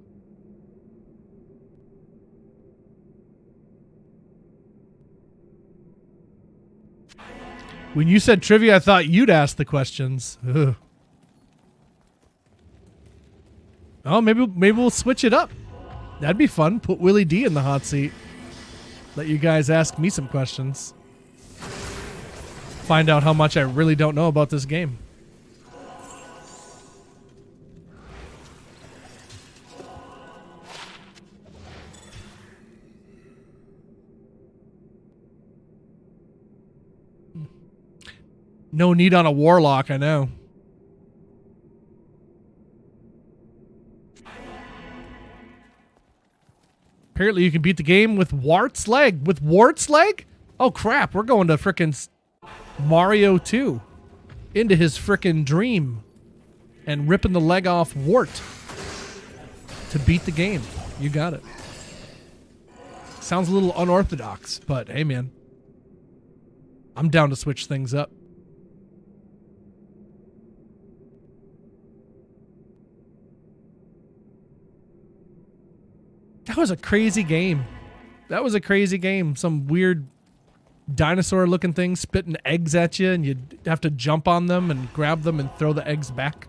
When you said trivia, I thought you'd ask the questions. Ugh. Oh, maybe we'll switch it up. That'd be fun. Put Willie D in the hot seat. Let you guys ask me some questions. Find out how much I really don't know about this game. No need on a warlock, I know. Apparently you can beat the game with Wart's leg. With Wart's leg? Oh crap, we're going to frickin' Mario 2. Into his frickin' dream. And ripping the leg off Wart. To beat the game. You got it. Sounds a little unorthodox, but hey man. I'm down to switch things up. That was a crazy game. That was a crazy game. Some weird dinosaur-looking thing spitting eggs at you, and you'd have to jump on them and grab them and throw the eggs back.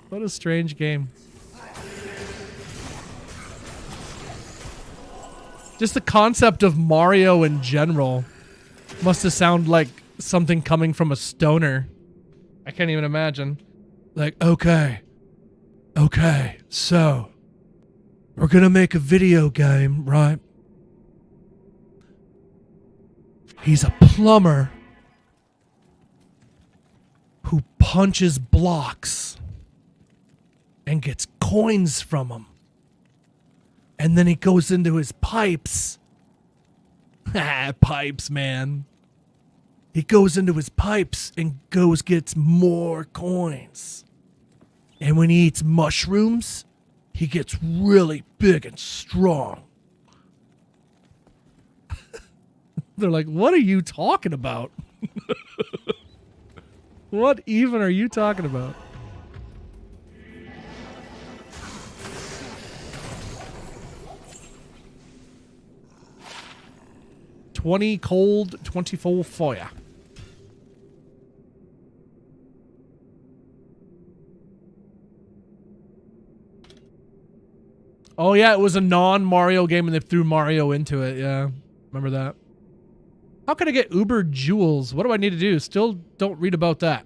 What a strange game. Just the concept of Mario in general must have sounded like something coming from a stoner. I can't even imagine. Like, okay, so we're gonna make a video game, right? He's a plumber who punches blocks and gets coins from them. And then he goes into his pipes. Pipes, man. He goes into his pipes and gets more coins. And when he eats mushrooms, he gets really big and strong. They're like, what are you talking about? What even are you talking about? $20 cold, $24 fire. Oh yeah, it was a non-Mario game and they threw Mario into it. Yeah, remember that. How can I get Uber Jewels? What do I need to do? Still don't read about that.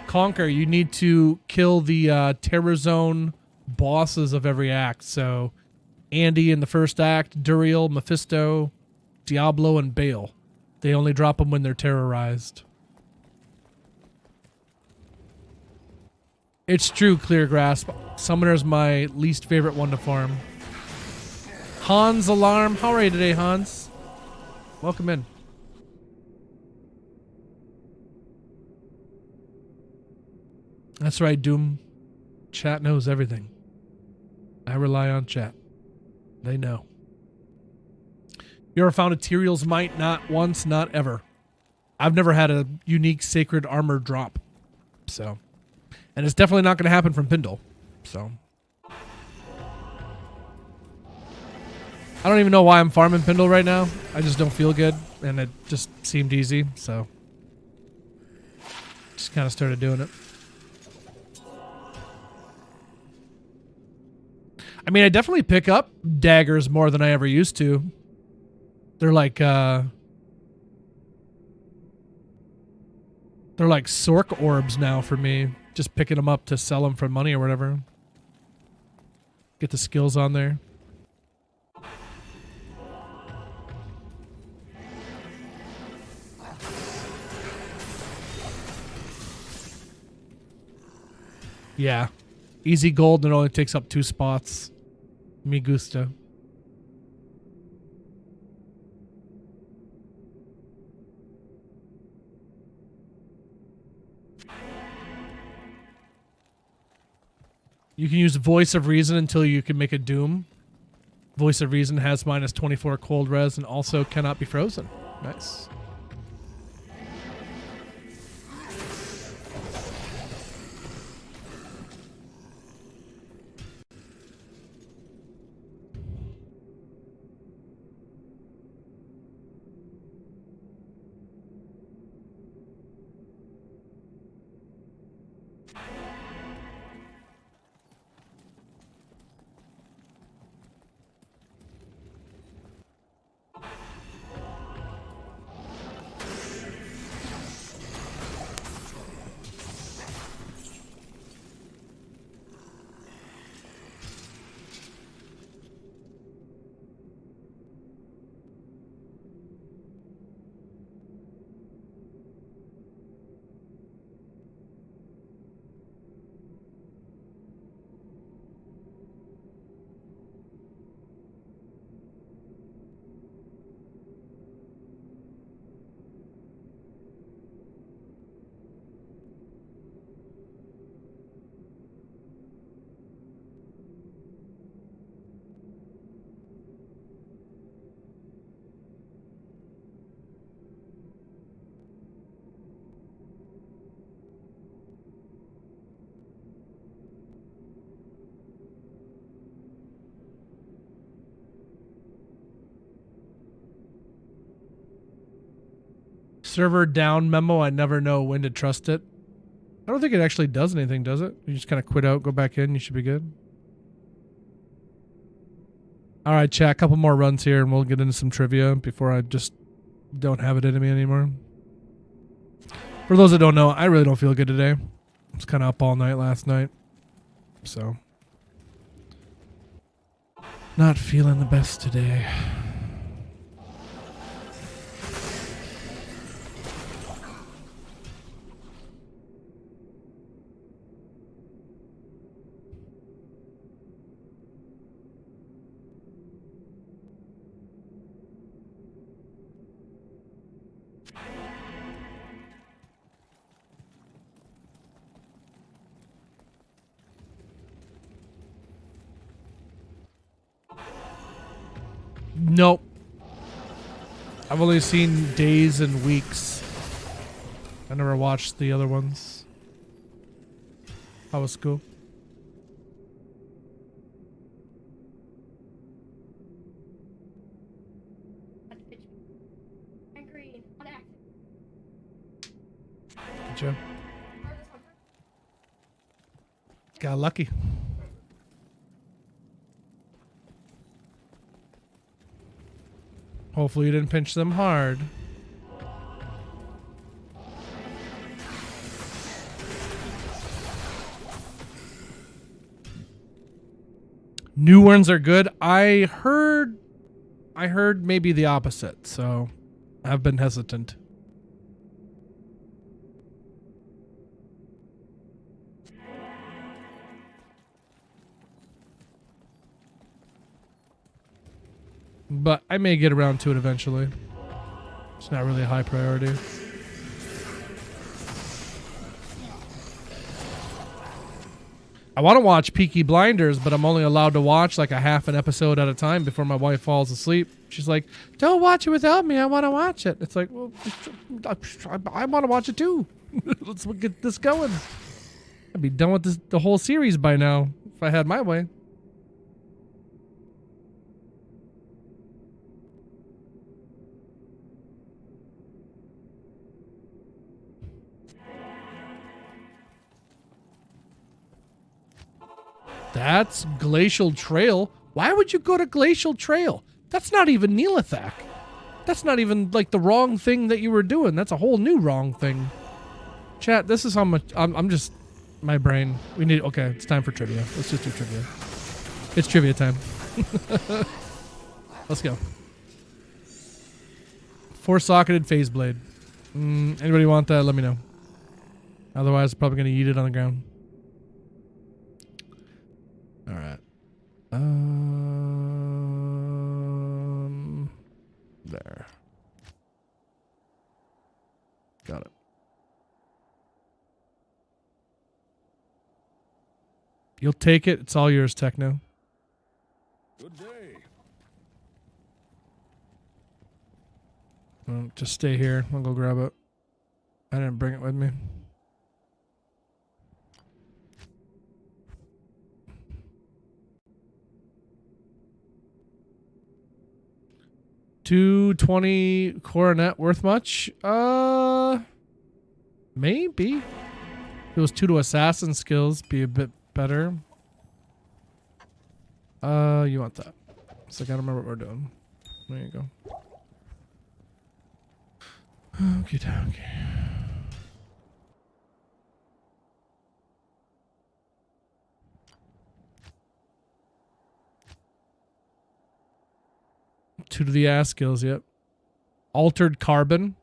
Conquer, you need to kill the Terror Zone bosses of every act. So Andy in the first act, Duriel, Mephisto, Diablo, and Bale. They only drop them when they're terrorized. It's true, Clear Grasp. Summoner's my least favorite one to farm. Hans Alarm. How are you today, Hans? Welcome in. That's right, Doom. Chat knows everything. I rely on chat. They know. You ever found a Tyrael's Might? Not once, not ever. I've never had a unique sacred armor drop. So... And it's definitely not going to happen from Pindle. So. I don't even know why I'm farming Pindle right now. I just don't feel good. And it just seemed easy. So. Just kind of started doing it. I mean, I definitely pick up daggers more than I ever used to. They're like Sork orbs now for me. Just picking them up to sell them for money or whatever. Get the skills on there. Yeah. Easy gold and it only takes up 2 spots. Me gusta. You can use Voice of Reason until you can make a Doom. Voice of Reason has minus 24 cold res and also cannot be frozen. Nice. Server down memo. I never know when to trust it. I don't think it actually does anything, does it? You just kind of quit out, go back in. You should be good. All right, chat. A couple more runs here, and we'll get into some trivia before I just don't have it in me anymore. For those that don't know, I really don't feel good today. I was kind of up all night last night, so not feeling the best today. Nope. I've only seen days and weeks. I never watched the other ones. How was school? Good job. Got lucky. Hopefully you didn't pinch them hard. New ones are good. I heard maybe the opposite, so I've been hesitant. But I may get around to it eventually. It's not really a high priority. I want to watch Peaky Blinders, but I'm only allowed to watch like a half an episode at a time before my wife falls asleep. She's like, "Don't watch it without me. I want to watch it." It's like, well, I want to watch it too. Let's get this going. I'd be done with the whole series by now if I had my way. That's Glacial Trail. Why would you go to Glacial Trail? That's not even Neelathak. That's not even like the wrong thing that you were doing. That's a whole new wrong thing. Chat, this is how much I'm just my brain. We need okay, it's time for trivia. Let's just do trivia. It's trivia time. Let's go. 4-socketed phase blade. Anybody want that? Let me know. Otherwise, I'm probably gonna eat it on the ground. There. Got it. You'll take it. It's all yours, Techno. Good day. Just stay here. I'll go grab it. I didn't bring it with me. $220 coronet worth much? Maybe. If it was 2 to assassin skills, be a bit better. You want that. So I gotta remember what we're doing. There you go. Okay. Two to the ass skills, yep. Altered Carbon.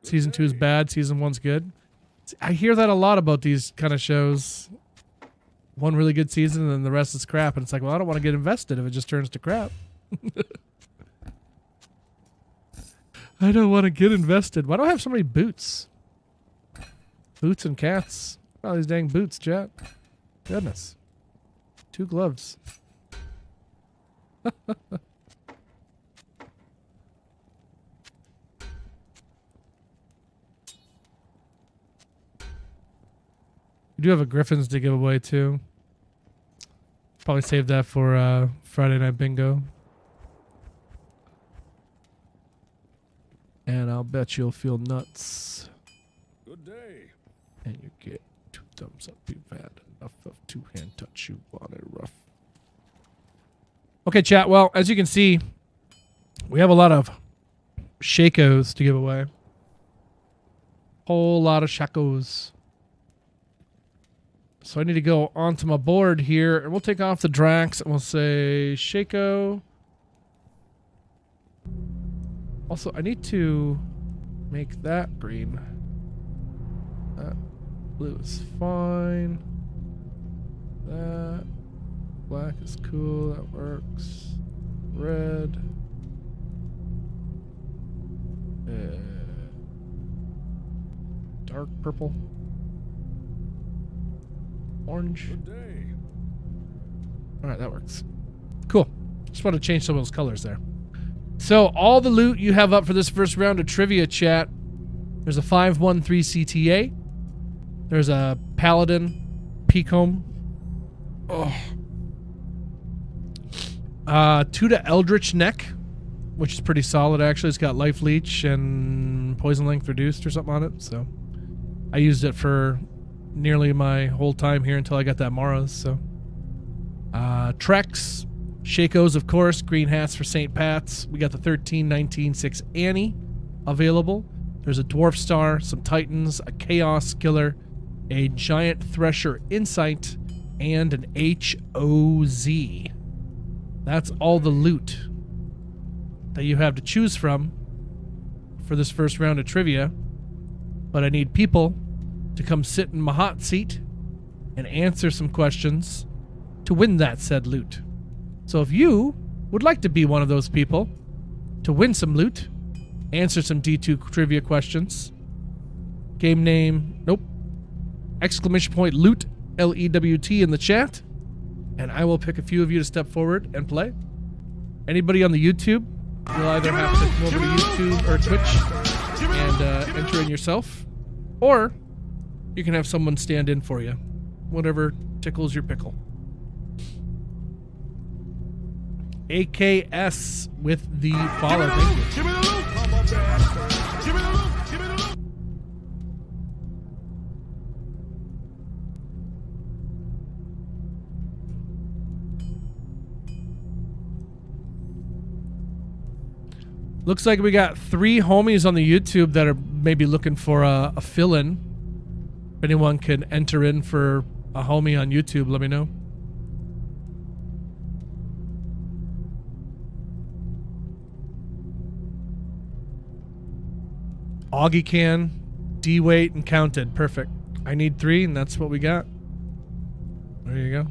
Season 2 is bad, Season 1's good. I hear that a lot about these kind of shows. One really good season and then the rest is crap. And it's like, well, I don't want to get invested if it just turns to crap. I don't want to get invested. Why do I have so many boots? Boots and cats. All these dang boots, chat. Goodness. 2 gloves. We do have a Griffins to give away too. Probably save that for Friday Night Bingo. And I'll bet you'll feel nuts. Good day. And you get 2 thumbs up. You've had enough of 2-hand touch. You want it rough. Okay, chat. Well, as you can see, we have a lot of Shakos to give away. Whole lot of Shakos. So I need to go onto my board here, and we'll take off the Drax, and we'll say Shako. Also, I need to make that green. That blue is fine. That black is cool. That works. Red. Dark purple. Orange. Good day. All right, that works. Cool. Just want to change some of those colors there. So all the loot you have up for this first round of trivia, chat. There's a 513 CTA. There's a Paladin Peacomb. Oh. 2 to Eldritch Neck, which is pretty solid actually. It's got Life Leech and Poison Length Reduced or something on it. So I used it for nearly my whole time here until I got that Mara's. So Trex, Shakos, of course, green hats for St. Pat's. We got the 13-19-6 Annie available. There's a Dwarf Star, some Titans, a Chaos Killer, a Giant Thresher Insight, and an HOZ. That's all the loot that you have to choose from for this first round of trivia. But I need people to come sit in my hot seat and answer some questions to win that said loot. So if you would like to be one of those people to win some loot, answer some D2 trivia questions, game name, nope, exclamation point loot, LEWT in the chat, and I will pick a few of you to step forward and play. Anybody on the YouTube, you'll either have to come over to YouTube or Twitch and enter in yourself, or you can have someone stand in for you. Whatever tickles your pickle. AKS with the follow. Thank you. Looks like we got 3 homies on the YouTube that are maybe looking for a fill-in. If anyone can enter in for a homie on YouTube, let me know. Augie can, D-weight, and counted. Perfect. I need 3, and that's what we got. There you go.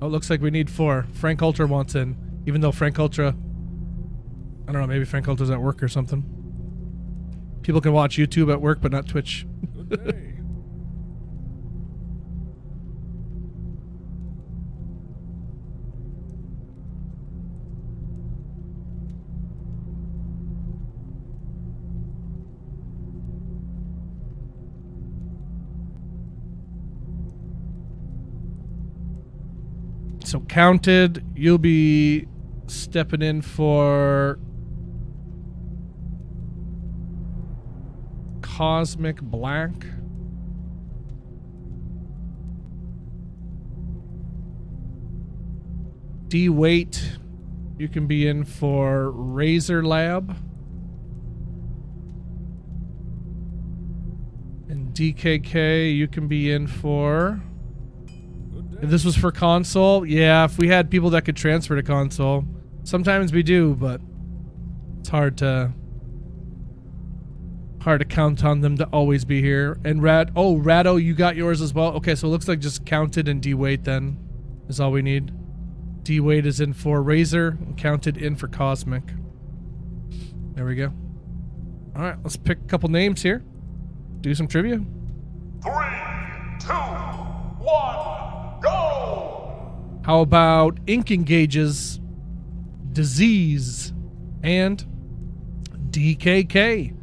Oh, it looks like we need 4. Frank Ultra wants in. Even though Frank Ultra... I don't know, maybe Frank Ultra's at work or something. People can watch YouTube at work, but not Twitch. Good day. So counted, you'll be stepping in for Cosmic Black. D-Weight, you can be in for Razor Lab. And DKK, you can be in for... If this was for console, yeah, if we had people that could transfer to console. Sometimes we do, but it's hard to count on them to always be here. And Rado, you got yours as well. Okay, so it looks like just counted and D-Weight then is all we need. D-Weight is in for Razor and counted in for Cosmic. There we go. All right, let's pick a couple names here. Do some trivia. 3, 2, 1, go! How about Ink Engages, Disease, and DKK?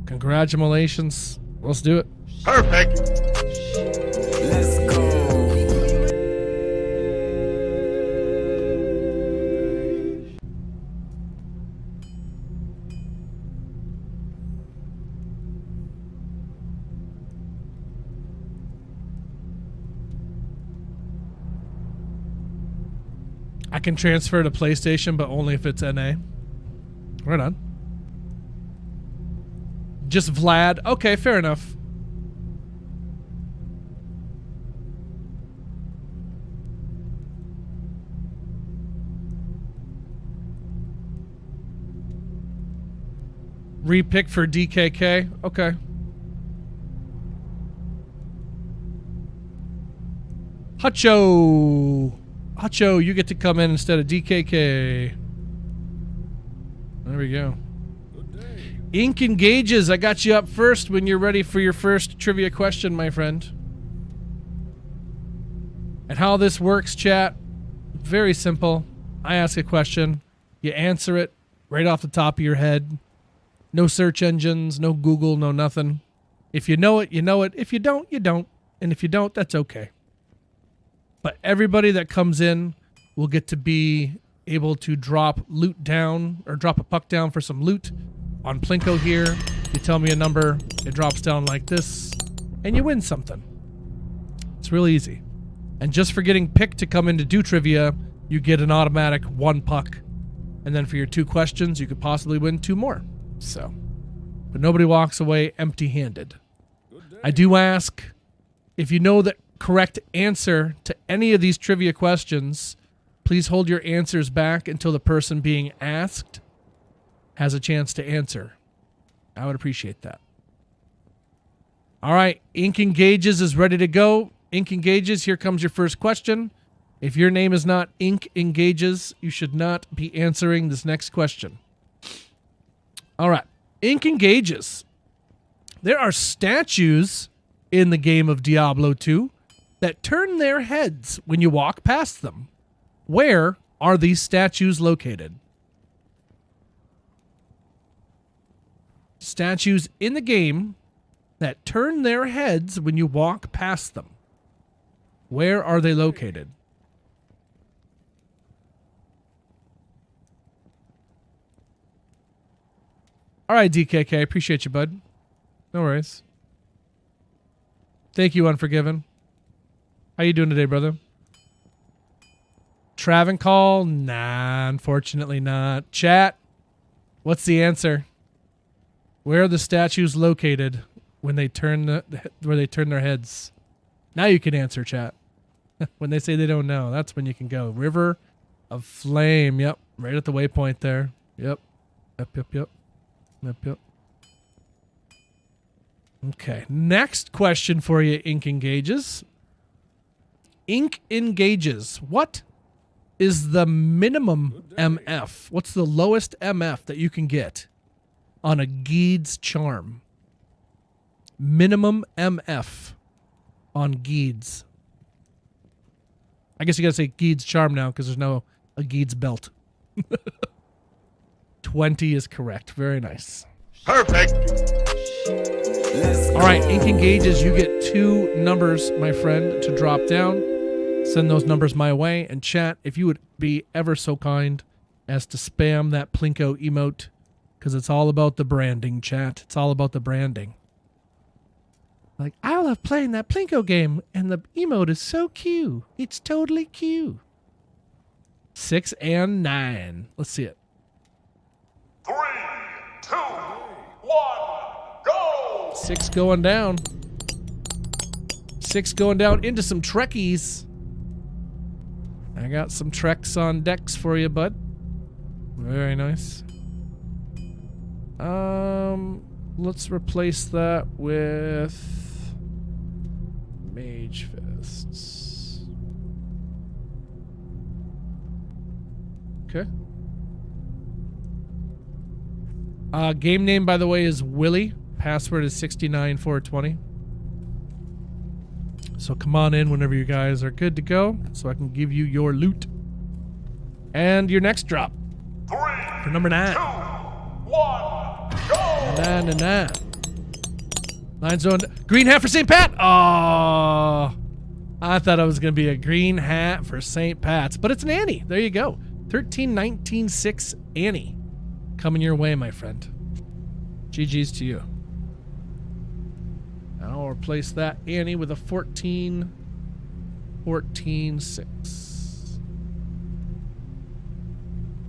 Congratulations. Let's do it. Perfect. Let's go. I can transfer to PlayStation, but only if it's NA. Right on. Just Vlad. Okay, fair enough. Repick for DKK. Okay. Hacho, you get to come in instead of DKK. There we go. Good day. Ink Engages, I got you up first when you're ready for your first trivia question, my friend. And how this works, chat, very simple. I ask a question, you answer it right off the top of your head. No search engines, no Google, no nothing. If you know it, you know it. If you don't, you don't. And if you don't, that's okay. But everybody that comes in will get to be able to drop loot down or drop a puck down for some loot on Plinko here. You tell me a number, it drops down like this, and you win something. It's really easy. And just for getting picked to come in to do trivia, you get an automatic 1 puck. And then for your 2 questions, you could possibly win 2 more. So, but nobody walks away empty-handed. Good day. I do ask, if you know the correct answer to any of these trivia questions, please hold your answers back until the person being asked has a chance to answer. I would appreciate that. All right, Ink Engages is ready to go. Ink Engages, here comes your first question. If your name is not Ink Engages, you should not be answering this next question. All right, Ink Engages. There are statues in the game of Diablo 2 that turn their heads when you walk past them. Where are these statues located? Statues in the game that turn their heads when you walk past them. Where are they located? All right, DKK, appreciate you, bud. No worries. Thank you, Unforgiven. How you doing today, brother? Travancore? Nah, unfortunately not. Chat, what's the answer? Where are the statues located when they turn where they turn their heads? Now you can answer, chat. When they say they don't know, that's when you can go. River of Flame. Yep, right at the waypoint there. Yep. Yep. Okay, next question for you, Ink Engages. Ink engages. What is the minimum MF? What's the lowest MF that you can get on a Geed's charm? Minimum MF on Geed's. I guess you gotta say Geed's charm now because there's no a Geed's belt. 20 is correct. Very nice. Perfect. All right, ink engages. You get 2 numbers, my friend, to drop down. Send those numbers my way. And chat, if you would be ever so kind as to spam that Plinko emote, because it's all about the branding, chat. It's all about the branding. Like, I love playing that Plinko game, and the emote is so cute. It's totally cute. 6 and 9. Let's see it. 3, 2, 1, go! 6 going down. 6 going down into some Trekkies. I got some Treks on decks for you, bud. Very nice. Let's replace that with Mage Fists. Okay. Game name, by the way, is Willie. Password is 69420. So come on in whenever you guys are good to go, so I can give you your loot. And your next drop 3, for number 9. 2, 1, go! 9 and 9. 9 zone. Green hat for St. Pat. Oh, I thought it was going to be a green hat for St. Pat's, but it's an Annie. There you go. 13-19-6 Annie. Coming your way, my friend. GG's to you. I'll replace that Annie with a 14-14-6.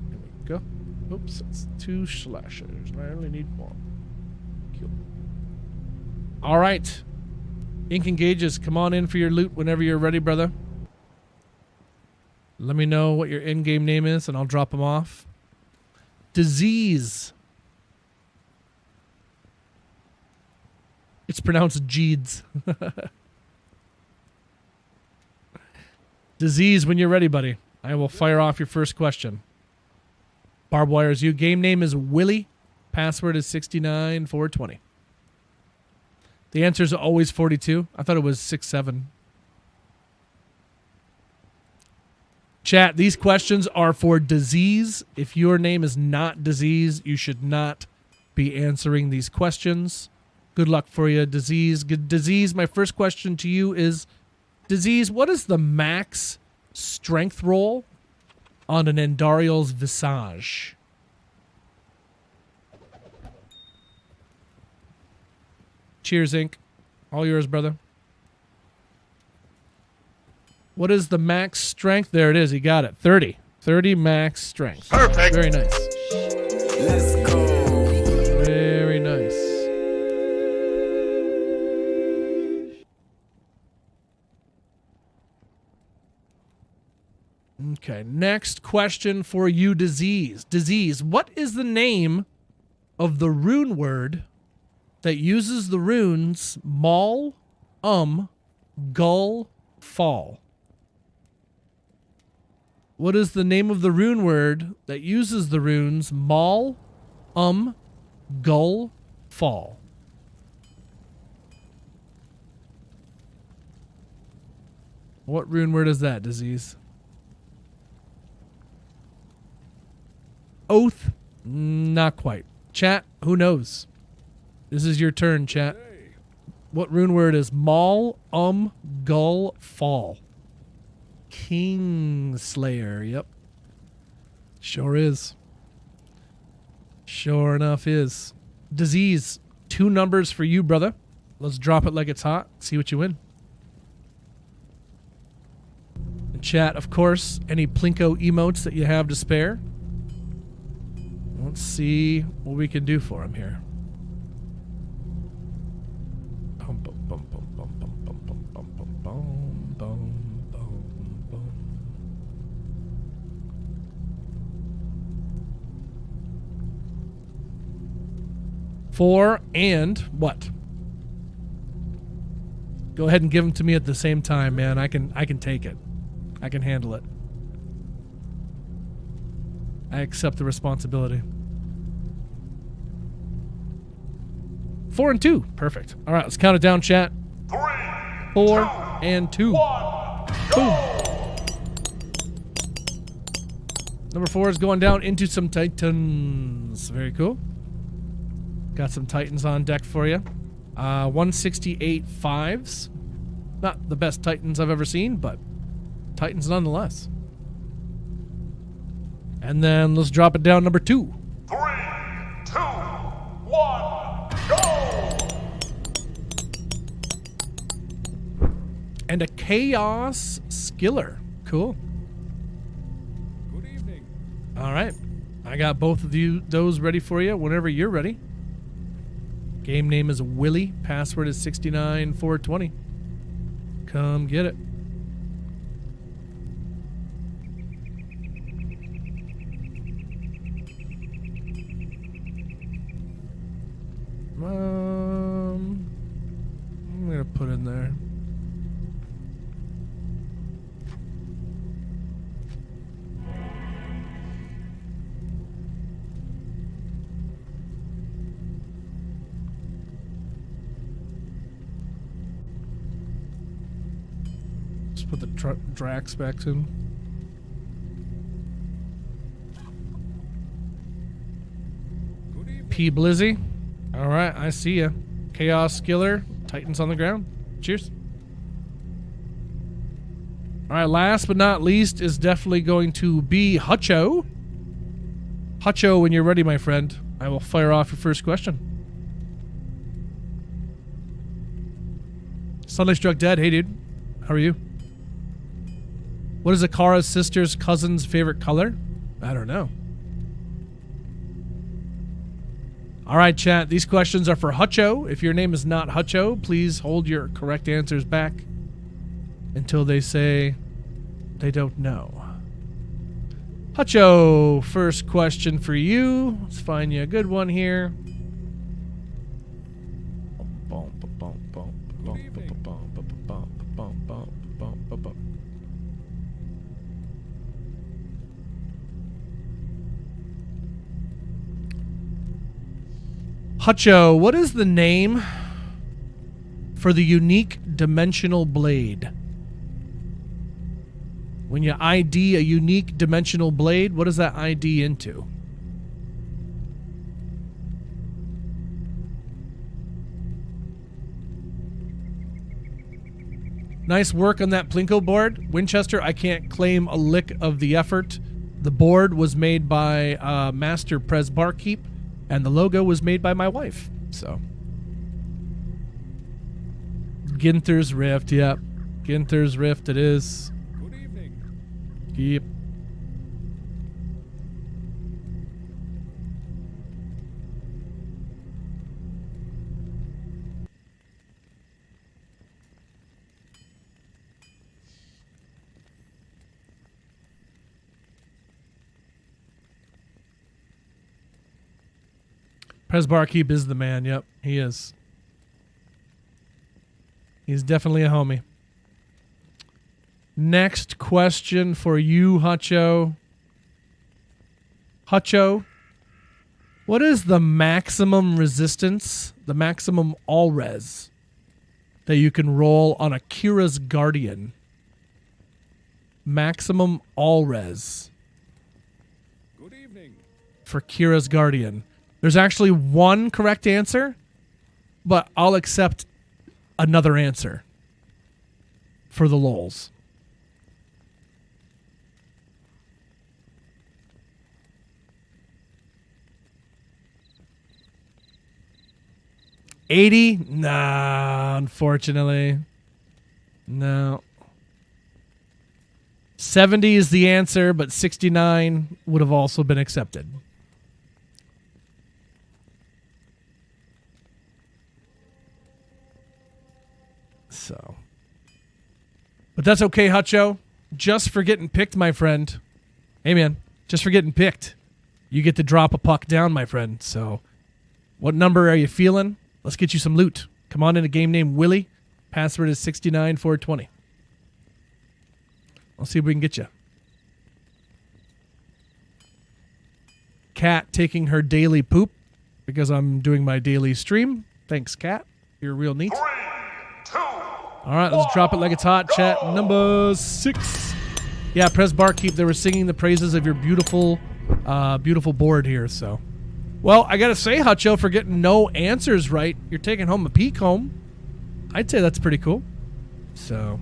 There we go. Oops, it's 2 slashers. I only need 1. Cool. All right. Ink engages. Come on in for your loot whenever you're ready, brother. Let me know what your in-game name is, and I'll drop them off. Disease. It's pronounced Jeeds. Disease, when you're ready, buddy. I will fire off your first question. Barbed wire is you. Game name is Willie. Password is 69420. The answer is always 42. I thought it was 67. Chat, these questions are for Disease. If your name is not Disease, you should not be answering these questions. Good luck for you, Disease. Disease, my first question to you is, Disease, what is the max strength roll on an Endariel's Visage? Cheers, Inc. All yours, brother. What is the max strength? There it is. He got it. 30. 30 max strength. Perfect. Very nice. Let's go. Very nice. Okay, next question for you, Disease. Disease, what is the name of the rune word that uses the runes Maul, Gull, Fall? What is the name of the rune word that uses the runes Maul, Gull, Fall? What rune word is that, Disease? Oath? Not quite. Chat, who knows? This is your turn, chat. What rune word is Maul, Gull, Fall? Kingslayer, yep. Sure is. Sure enough is. Disease, 2 numbers for you, brother. Let's drop it like it's hot. See what you win. And chat, of course, any Plinko emotes that you have to spare. Let's see what we can do for him here. Bum, bum, bum, bum, bum, bum, bum, bum, bum, bum, bum, bum, bum, bum. Four and what? Go ahead and give them to me at the same time, man. I can take it. I can handle it. I accept the responsibility. 4 and 2. Perfect. All right, let's count it down, chat. 3, 4 and 2. 1, go! Number 4 is going down into some Titans. Very cool. Got some Titans on deck for you. 168 5s. Not the best Titans I've ever seen, but Titans nonetheless. And then let's drop it down, number 2. 3, 2, 1, go! And a Chaos Skiller. Cool. Good evening. All right. I got both of those ready for you whenever you're ready. Game name is Willie. Password is 69420. Come get it. I'm going to put in there. Just put the Drax specs in. Good evening. P. Blizzy. All right, I see ya. Chaos Skiller. Titans on the ground. Cheers. All right, last but not least is definitely going to be Hutcho. Hutcho, when you're ready, my friend, I will fire off your first question. Suddenly Struck Dead. Hey, dude. How are you? What is Akara's sister's cousin's favorite color? I don't know. All right, chat. These questions are for Hutcho. If your name is not Hutcho, please hold your correct answers back until they say they don't know. Hutcho, first question for you. Let's find you a good one here. Hutcho, what is the name for the unique dimensional blade? When you ID a unique dimensional blade, what does that ID into? Nice work on that Plinko board. Winchester, I can't claim a lick of the effort. The board was made by Master Prez Barkeep, and the logo was made by my wife. So, Ginther's Rift, yep. Ginther's Rift it is. Good evening. Yep. Prez Barkeep is the man. Yep, he is. He's definitely a homie. Next question for you, Hutcho. Hutcho, what is the maximum resistance, the maximum all res that you can roll on a Kira's Guardian? Maximum all res Good evening. for Kira's Guardian. There's actually one correct answer, but I'll accept another answer for the lols. $80? Nah, unfortunately. No. 70 is the answer, but 69 would have also been accepted. So, but that's okay, Hutcho. Just for getting picked, my friend. Hey, man, just for getting picked. You get to drop a puck down, my friend. So, what number are you feeling? Let's get you some loot. Come on in a game named Willie. Password is 69420. I'll see if we can get you. Cat taking her daily poop because I'm doing my daily stream. Thanks, Cat. You're real neat. 3, 2, All right, let's drop it like it's hot. Chat number 6. Yeah, press barkeep. They were singing the praises of your beautiful, beautiful board here. So, well, I gotta say, Hutcho, for getting no answers right, you're taking home a peak home. I'd say that's pretty cool. So,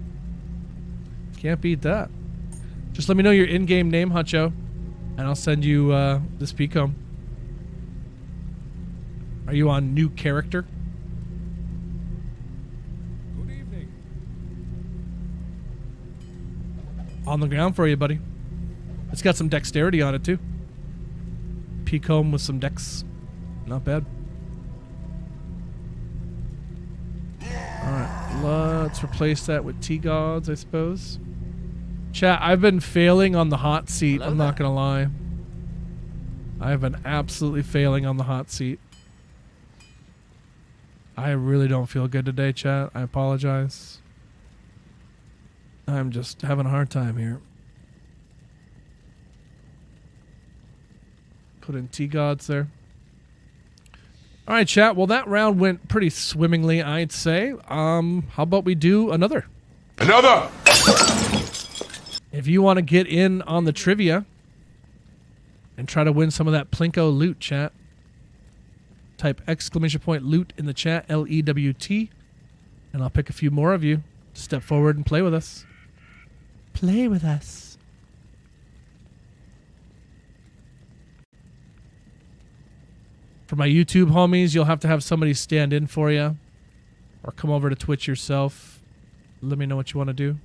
can't beat that. Just let me know your in-game name, Hutcho, and I'll send you this peak home. Are you on new character? Good evening. On the ground for you, buddy. It's got some dexterity on it, too. Peak home with some dex. Not bad. Alright, let's replace that with T-Gods, I suppose. Chat, I've been failing on the hot seat, I'm not gonna lie. I've been absolutely failing on the hot seat. I really don't feel good today, chat. I apologize. I'm just having a hard time here. Put in T-Gods there. All right, chat. Well, that round went pretty swimmingly, I'd say. How about we do another? Another! If you want to get in on the trivia and try to win some of that Plinko loot, chat, type !loot in the chat, LEWT, and I'll pick a few more of you to step forward and play with us. Play with us. For my YouTube homies, you'll have to have somebody stand in for you or come over to Twitch yourself. Let me know what you want to do.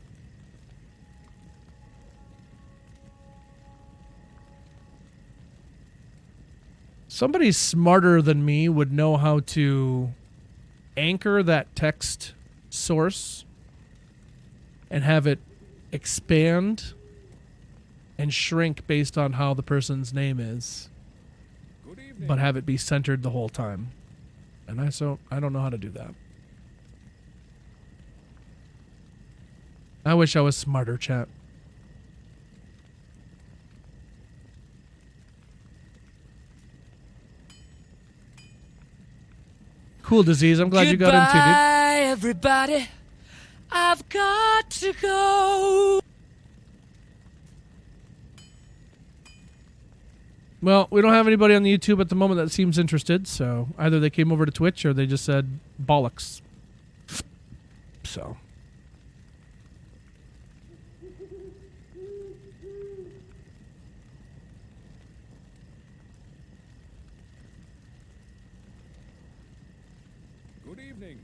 Somebody smarter than me would know how to anchor that text source and have it expand and shrink based on how the person's name is, Good evening. but have it be centered the whole time. And I don't know how to do that. I wish I was smarter, chat. Cool disease. I'm glad you got into it, dude. Goodbye, everybody. I've got to go. Well, we don't have anybody on the YouTube at the moment that seems interested, so either they came over to Twitch or they just said bollocks. So. Good evening.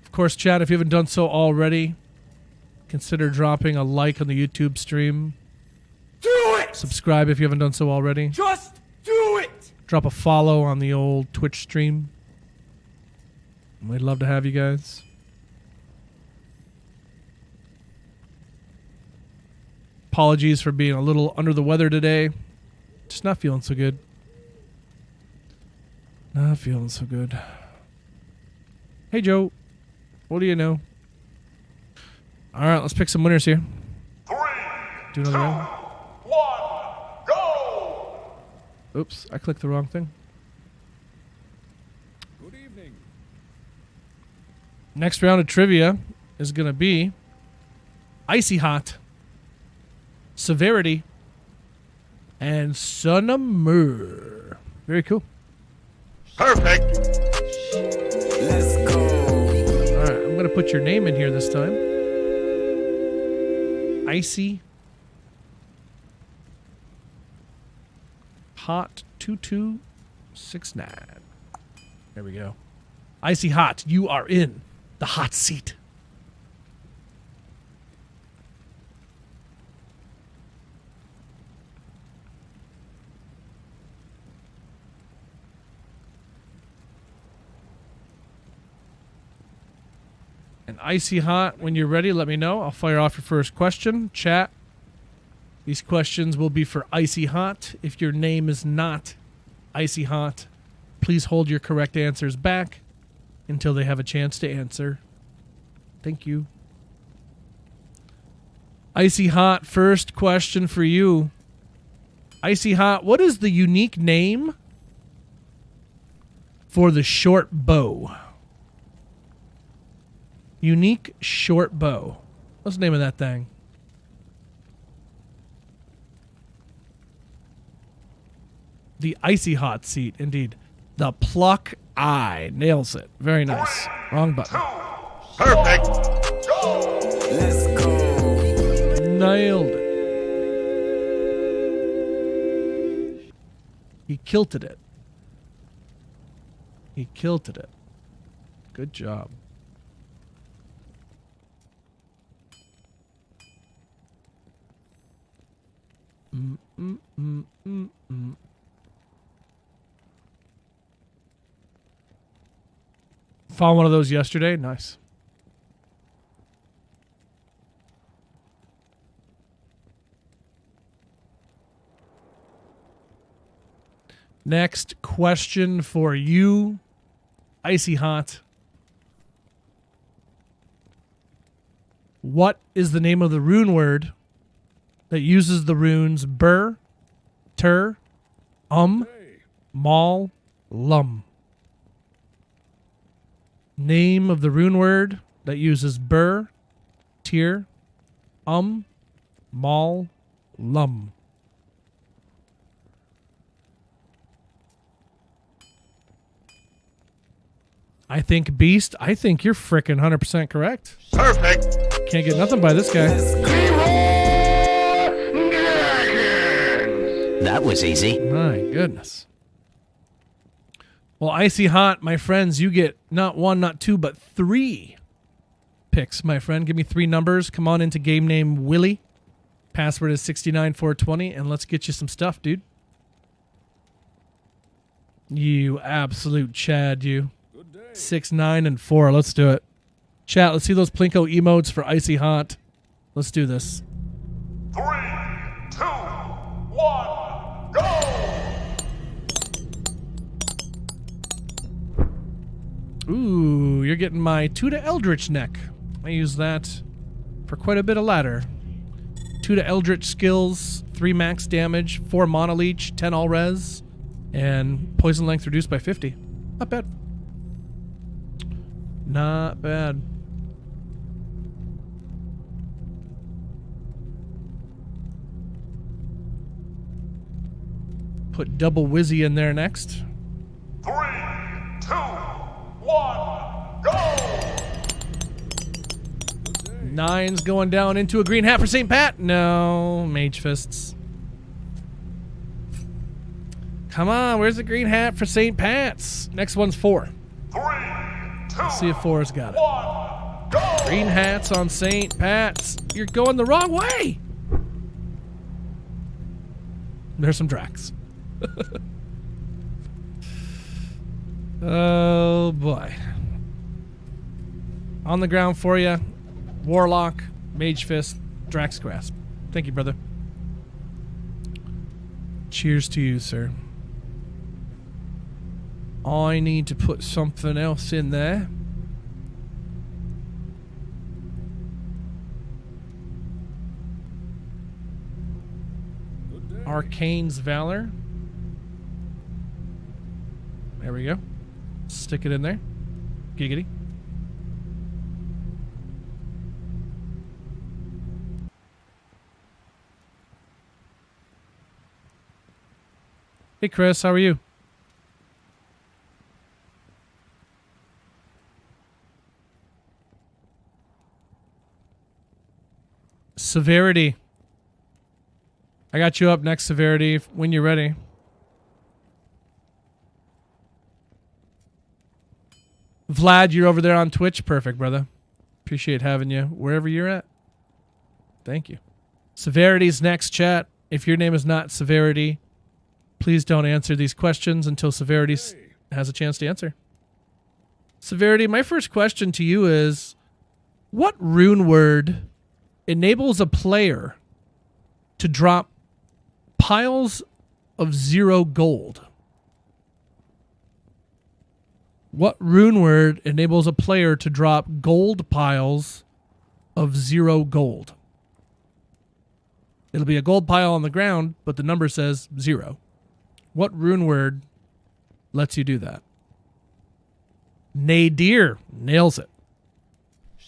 Of course, chat, if you haven't done so already, consider dropping a like on the YouTube stream. Do it! Subscribe if you haven't done so already. Just do it! Drop a follow on the old Twitch stream. We'd love to have you guys. Apologies for being a little under the weather today. Just not feeling so good. Not feeling so good. Hey, Joe. What do you know? All right, let's pick some winners here. 3, Do 2, another round. 1, go! Oops, I clicked the wrong thing. Good evening. Next round of trivia is going to be Icy Hot, Severity, and Sunamur. Very cool. Perfect! Let's go. All right, I'm going to put your name in here this time. Icy Hot 2269. There we go. Icy Hot, you are in the hot seat. And Icy Hot, when you're ready, let me know. I'll fire off your first question. Chat. These questions will be for Icy Hot. If your name is not Icy Hot, Please hold your correct answers back until they have a chance to answer. Thank you. Icy Hot, first question for you. Icy Hot, what is the unique name for the short bow? Unique short bow. What's the name of that thing? The Icy Hot seat, indeed. The Pluck Eye. Nails it. Very nice. Wrong button. Perfect. Let's go. Nailed it. He kilted it. He kilted it. Good job. Found one of those yesterday. Nice. Next question for you, Icy Hot. What is the name of the rune word that uses the runes Bur, Tur, Mal, Lum? Name of the rune word that uses Bur, Tir, Mal, Lum. I think Beast, I think you're frickin' 100% correct. Perfect. Can't get nothing by this guy. That was easy. My goodness. Well, Icy Hot, my friends, you get not one, not two, but three picks, my friend. Give me three numbers. Come on into game name Willie. Password is 69420, and let's get you some stuff, dude. You absolute Chad, you. 6, 9, and 4. Let's do it. Chat, let's see those Plinko emotes for Icy Hot. Let's do this. 3, 2, 1, go! Ooh, you're getting my 2 to Eldritch neck. I use that for quite a bit of ladder. 2 to Eldritch skills, 3 max damage, 4 mana leech, 10 all res, and poison length reduced by 50. Not bad. Not bad. Put double Wizzy in there next. 3, 2, 1, go! 9's going down into a green hat for St. Pat. No, Mage Fists. Come on, where's the green hat for St. Pat's? Next one's 4. 3, 2, Let's see if 4's got it. 1, go! Green hats on St. Pat's. You're going the wrong way. There's some Drax. Oh boy. On the ground for you. Warlock, Mage Fist, Drax Grasp. Thank you, brother. Cheers to you, sir. I need to put something else in there. Arcane's Valor. There we go. Stick it in there. Giggity. Hey Chris, how are you? Severity. I got you up next, Severity, when you're ready. Vlad, you're over there on Twitch. Perfect, brother. Appreciate having you wherever you're at. Thank you. Severity's next, chat. If your name is not Severity, please don't answer these questions until Severity has a chance to answer. Severity, my first question to you is, what rune word enables a player to drop piles of 0 gold? What rune word enables a player to drop gold piles of 0 gold? It'll be a gold pile on the ground, but the number says 0. What rune word lets you do that? Nadir nails it.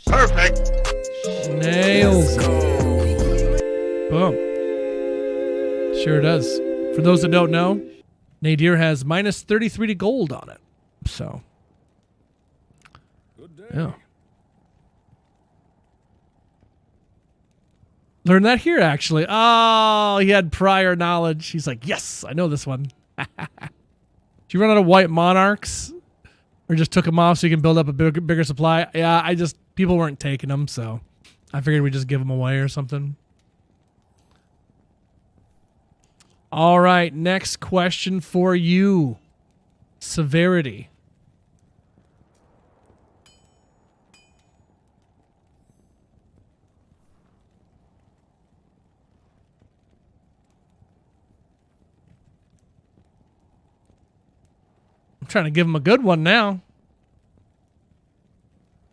Perfect. Nails it. Boom. Sure does. For those that don't know, Nadir has minus 33 to gold on it. So, Good day. yeah. Learned that here, actually. Oh, he had prior knowledge. He's like, yes, I know this one. Did you run out of white monarchs? Or just took them off so you can build up a bigger supply? Yeah, people weren't taking them, so I figured we'd just give them away or something. All right, next question for you. Severity. I'm trying to give him a good one now.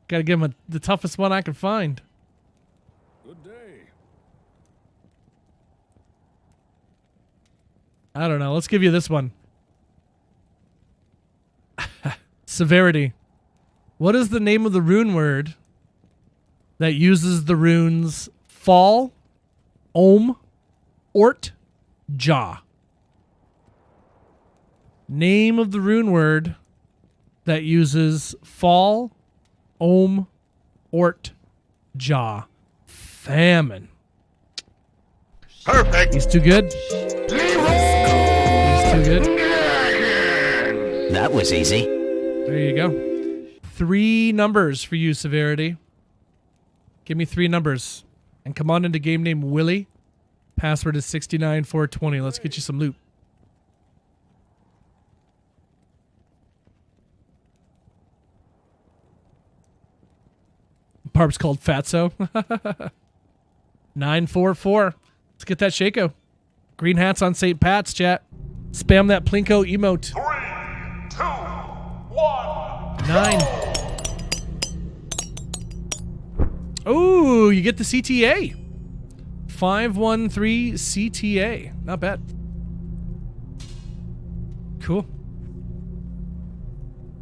Got to give him the toughest one I can find. Good day. I don't know. Let's give you this one. Severity. What is the name of the rune word that uses the runes Fall, Ohm, Ort, Jah? Name of the rune word that uses Fall, Ohm, Ort, Jah. Famine. Perfect. He's too good. He's too good. That was easy. There you go. 3 numbers for you, Severity. Give me 3 numbers. And come on into game name Willie. Password is 69420. Let's get you some loot. Parp's called Fatso. 944. Let's get that Shaco. Green hats on St. Pat's, chat. Spam that Plinko emote. 3, 2, 1. 9. Ooh, you get the CTA. 513 CTA. Not bad. Cool.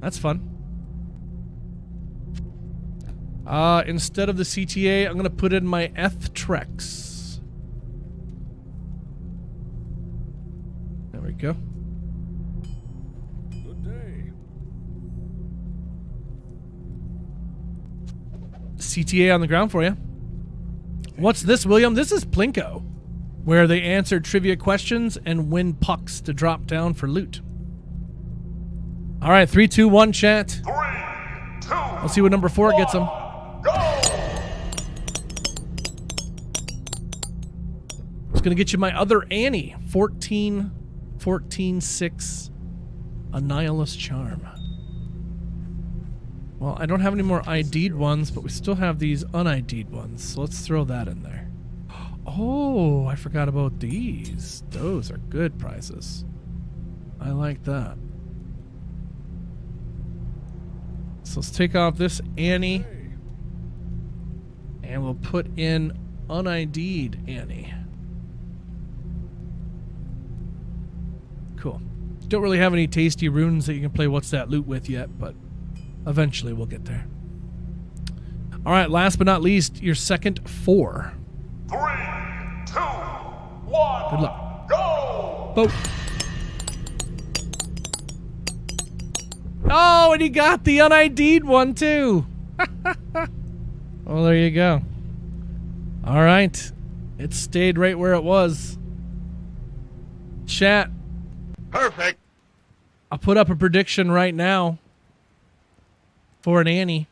That's fun. Instead of the CTA, I'm going to put in my Trex. There we go. Good day. CTA on the ground for you. What's this, William? This is Plinko, where they answer trivia questions and win pucks to drop down for loot. All right, 3, 2, 1, chat. 3, 2, Let's see what number 4 gets them. go. It's going to get you my other Annie. 14, 6, Annihilus Charm. Well, I don't have any more ID'd ones, but we still have these un-ID'd ones. So let's throw that in there. Oh, I forgot about these. Those are good prizes. I like that. So let's take off this Annie. Hey. And we'll put in un-ID'd Annie. Cool. Don't really have any tasty runes that you can play What's That Loot with yet, but eventually we'll get there. All right, last but not least, your second 4. 3, 2, 1. Good luck. Go. Boat. Oh, and he got the un-ID'd one too. Well, there you go. All right. It stayed right where it was. Chat, Perfect. I'll put up a prediction right now for an Annie.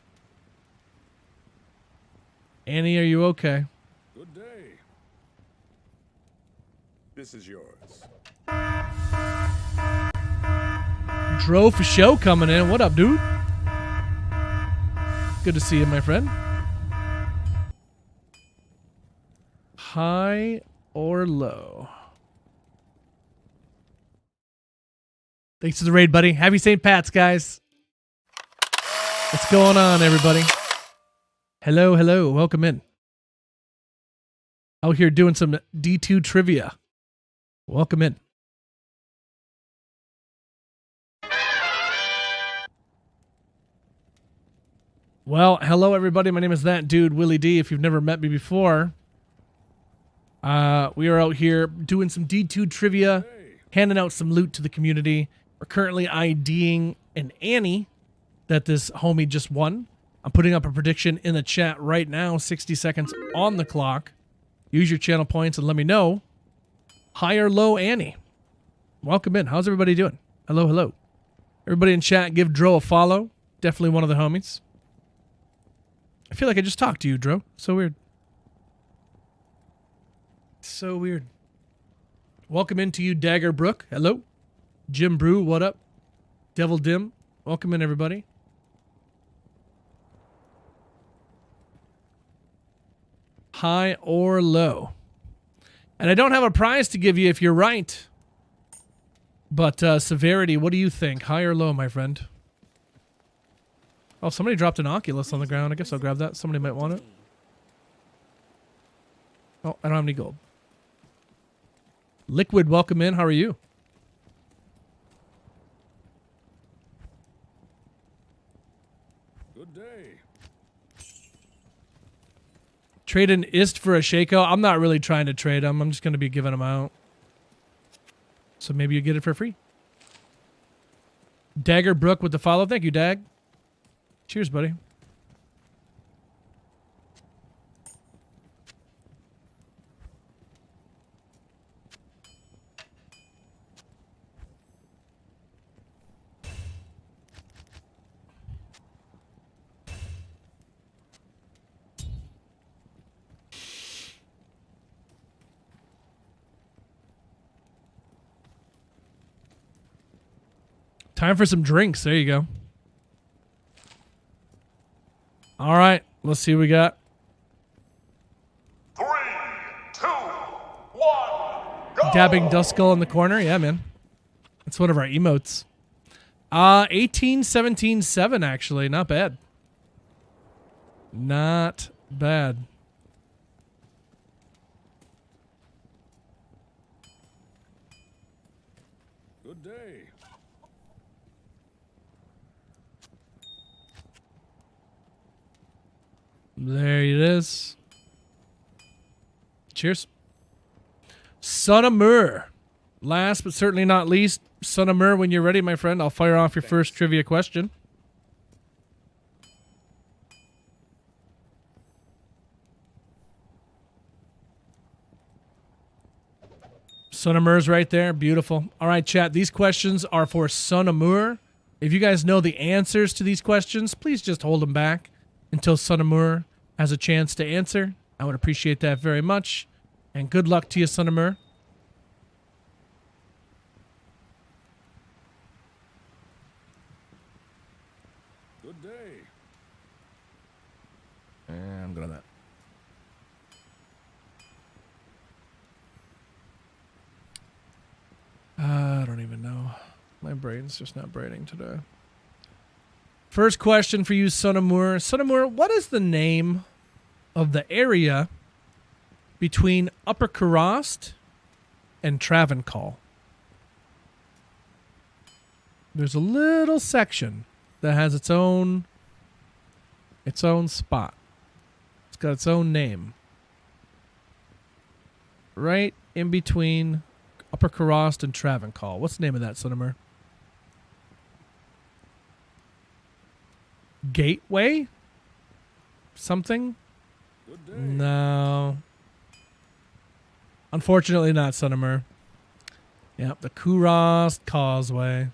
Annie, are you okay? Good day. This is yours. Dro for show coming in. What up, dude? Good to see you, my friend. High or low? Thanks for the raid, buddy. Happy St. Pat's, guys. What's going on, everybody? Hello, hello. Welcome in. Out here doing some D2 trivia. Welcome in. Well, hello, everybody. My name is That Dude, Willie D. If you've never met me before, we are out here doing some D2 trivia, handing out some loot to the community. We're currently IDing an Annie that this homie just won. I'm putting up a prediction in the chat right now, 60 seconds on the clock. Use your channel points and let me know. High or low Annie? Welcome in. How's everybody doing? Hello, hello. Everybody in chat, give Dro a follow. Definitely one of the homies. I feel like I just talked to you, Dro. So weird. So weird. Welcome into you, Dagger Brook. Hello. Jim Brew, what up? Devil Dim. Welcome in, everybody. High or low? And I don't have a prize to give you if you're right. But severity, what do you think? High or low, my friend? Oh, somebody dropped an Oculus on the ground. I guess I'll grab that. Somebody might want it. Oh, I don't have any gold. Liquid, welcome in. How are you? Good day. Trade an ist for a Shaco. I'm not really trying to trade them. I'm just going to be giving them out. So maybe you get it for free. Dagger Brook with the follow. Thank you, Dag. Cheers, buddy. Time for some drinks. There you go. All right. Let's see what we got. 3, 2, 1, go! Dabbing Duskull in the corner. Yeah, man. That's one of our emotes. 18, 17, 7, actually. Not bad. Not bad. Good day. There it is. Cheers. Son of Mur. Last but certainly not least, Son of Mur, when you're ready, my friend, I'll fire off your first trivia question. Son of Mur's right there. Beautiful. All right, chat. These questions are for Son of Mur. If you guys know the answers to these questions, please just hold them back until Son of Mur has a chance to answer. I would appreciate that very much. And good luck to you, Son of Mur. Good day. And I'm good on that. I don't even know. My brain's just not braining today. First question for you, Son of Mur. Son of Mur, what is the name of the area between Upper Karast and Travancore? There's a little section that has its own spot. It's got its own name. Right in between Upper Karast and Travancore. What's the name of that, Son of Mur? Gateway? Something? Good day. No. Unfortunately not, Son of Mur. Yep, the Kurast Causeway.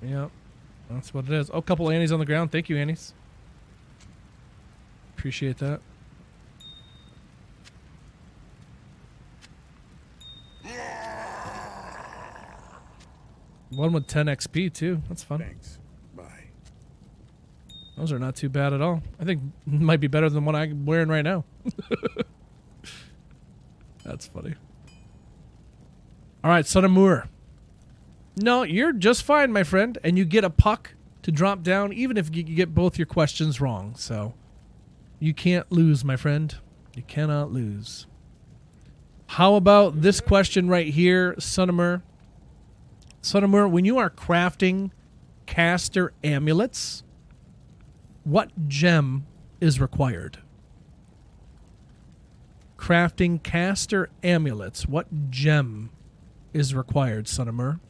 Yep, that's what it is. Oh, a couple Annies on the ground. Thank you, Annies. Appreciate that. One with 10 XP, too. That's fun. Thanks. Bye. Those are not too bad at all. I think might be better than what I'm wearing right now. That's funny. All right, Son of Mur. No, you're just fine, my friend. And you get a puck to drop down, even if you get both your questions wrong. So you can't lose, my friend. You cannot lose. How about this question right here, Sunamur? Sunamur, when you are crafting caster amulets, what gem is required? Crafting caster amulets, what gem is required, Sunamur?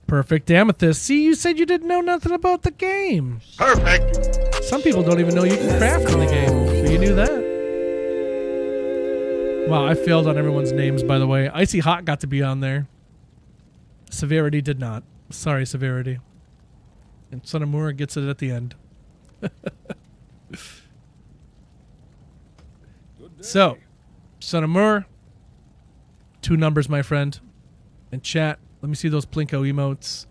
Perfect amethyst. See, you said you didn't know nothing about the game. Perfect. Some people don't even know you can craft in the game, but you knew that. Wow, I failed on everyone's names, by the way. Icy Hot got to be on there. Severity did not. Sorry, Severity. And Sunamura gets it at the end. So, Sunamura, 2 numbers, my friend. And chat, let me see those Plinko emotes.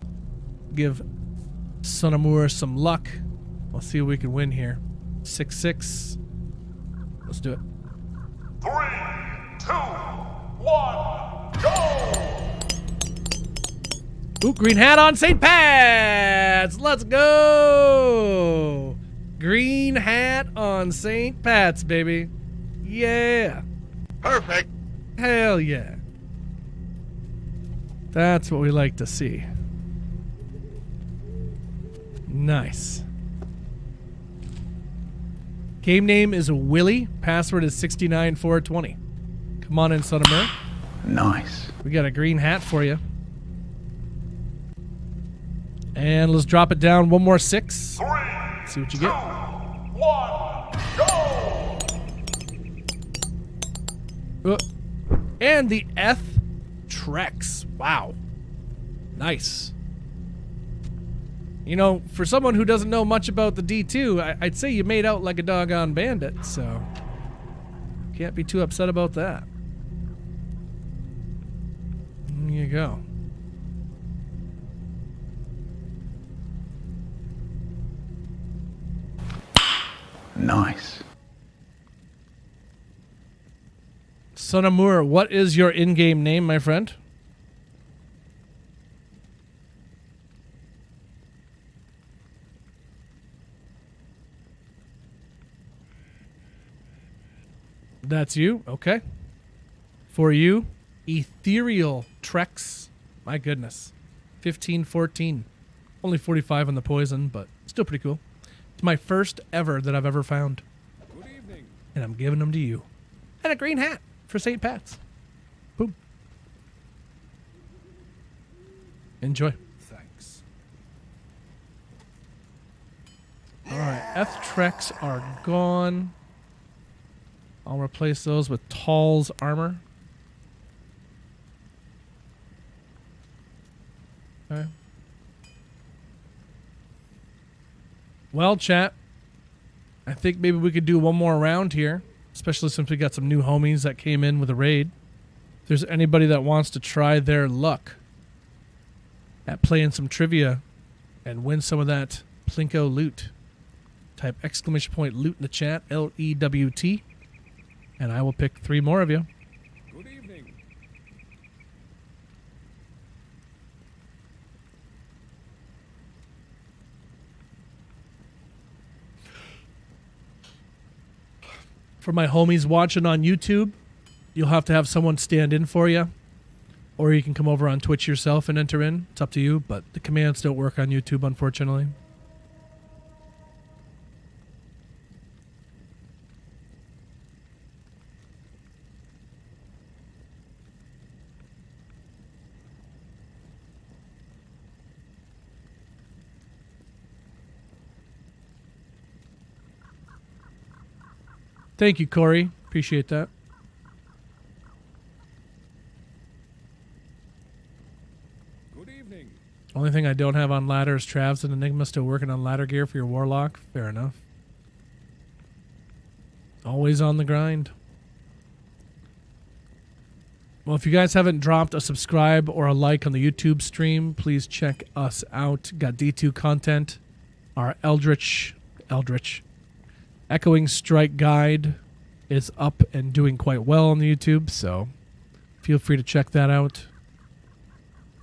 Give Sunamura some luck. Let's see if we can win here. 6-6. Let's do it. 3, 2, 1, go! Ooh, green hat on St. Pat's. Let's go. Green hat on St. Pat's, baby. Yeah. Perfect. Hell yeah. That's what we like to see. Nice. Game name is Willie. Password is 69420. Come on in, Son of Mer. Nice. We got a green hat for you. And let's drop it down one more 6. 3, See what you 2, get. 1, go! And the F Trex. Wow. Nice. You know, for someone who doesn't know much about the D2, I'd say you made out like a doggone bandit, so can't be too upset about that. There you go. Nice. Sonamur, what is your in-game name, my friend? That's you? Okay. For you, Ethereal Trex. My goodness. 15-14. Only 45 on the poison, but still pretty cool. It's my first ever that I've ever found. Good evening. And I'm giving them to you. And a green hat for St. Pat's. Boom. Enjoy. Thanks. All right, F-Trex are gone. I'll replace those with Tall's armor. Okay. Well, chat, I think maybe we could do one more round here, especially since we got some new homies that came in with a raid. If there's anybody that wants to try their luck at playing some trivia and win some of that Plinko loot, type !loot in the chat, LEWT, and I will pick 3 more of you. Good evening. For my homies watching on YouTube, you'll have to have someone stand in for you, or you can come over on Twitch yourself and enter in. It's up to you, but the commands don't work on YouTube, unfortunately. Thank you, Corey. Appreciate that. Good evening. Only thing I don't have on ladder is Travs and Enigma still working on ladder gear for your Warlock. Fair enough. Always on the grind. Well, if you guys haven't dropped a subscribe or a like on the YouTube stream, please check us out. Got D2 content. Our Eldritch Echoing Strike guide is up and doing quite well on the YouTube, so Feel free to check that out.